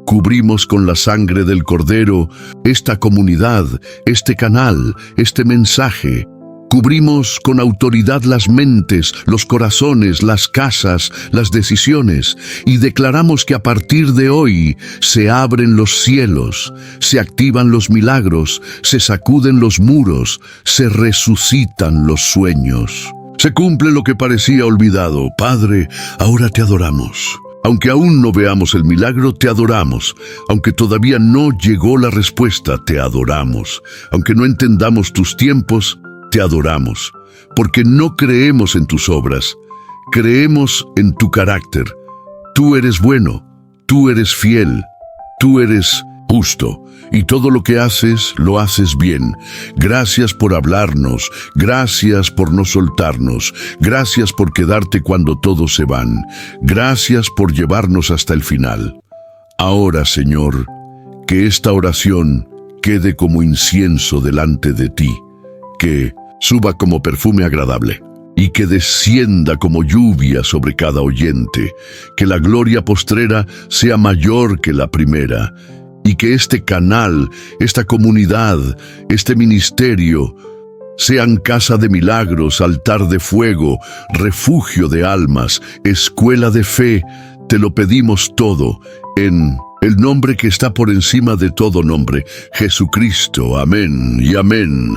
Cubrimos con la sangre del Cordero esta comunidad, este canal, este mensaje. Cubrimos con autoridad las mentes, los corazones, las casas, las decisiones, y declaramos que a partir de hoy se abren los cielos, se activan los milagros, se sacuden los muros, se resucitan los sueños. Se cumple lo que parecía olvidado. Padre, ahora te adoramos. Aunque aún no veamos el milagro, te adoramos. Aunque todavía no llegó la respuesta, te adoramos. Aunque no entendamos tus tiempos, te adoramos. Porque no creemos en tus obras, creemos en tu carácter. Tú eres bueno, tú eres fiel, tú eres justo, y todo lo que haces, lo haces bien. Gracias por hablarnos, gracias por no soltarnos, gracias por quedarte cuando todos se van, gracias por llevarnos hasta el final. Ahora, Señor, que esta oración quede como incienso delante de ti, que suba como perfume agradable, y que descienda como lluvia sobre cada oyente, que la gloria postrera sea mayor que la primera, y que este canal, esta comunidad, este ministerio, sean casa de milagros, altar de fuego, refugio de almas, escuela de fe. Te lo pedimos todo, en el nombre que está por encima de todo nombre, Jesucristo. Amén y amén.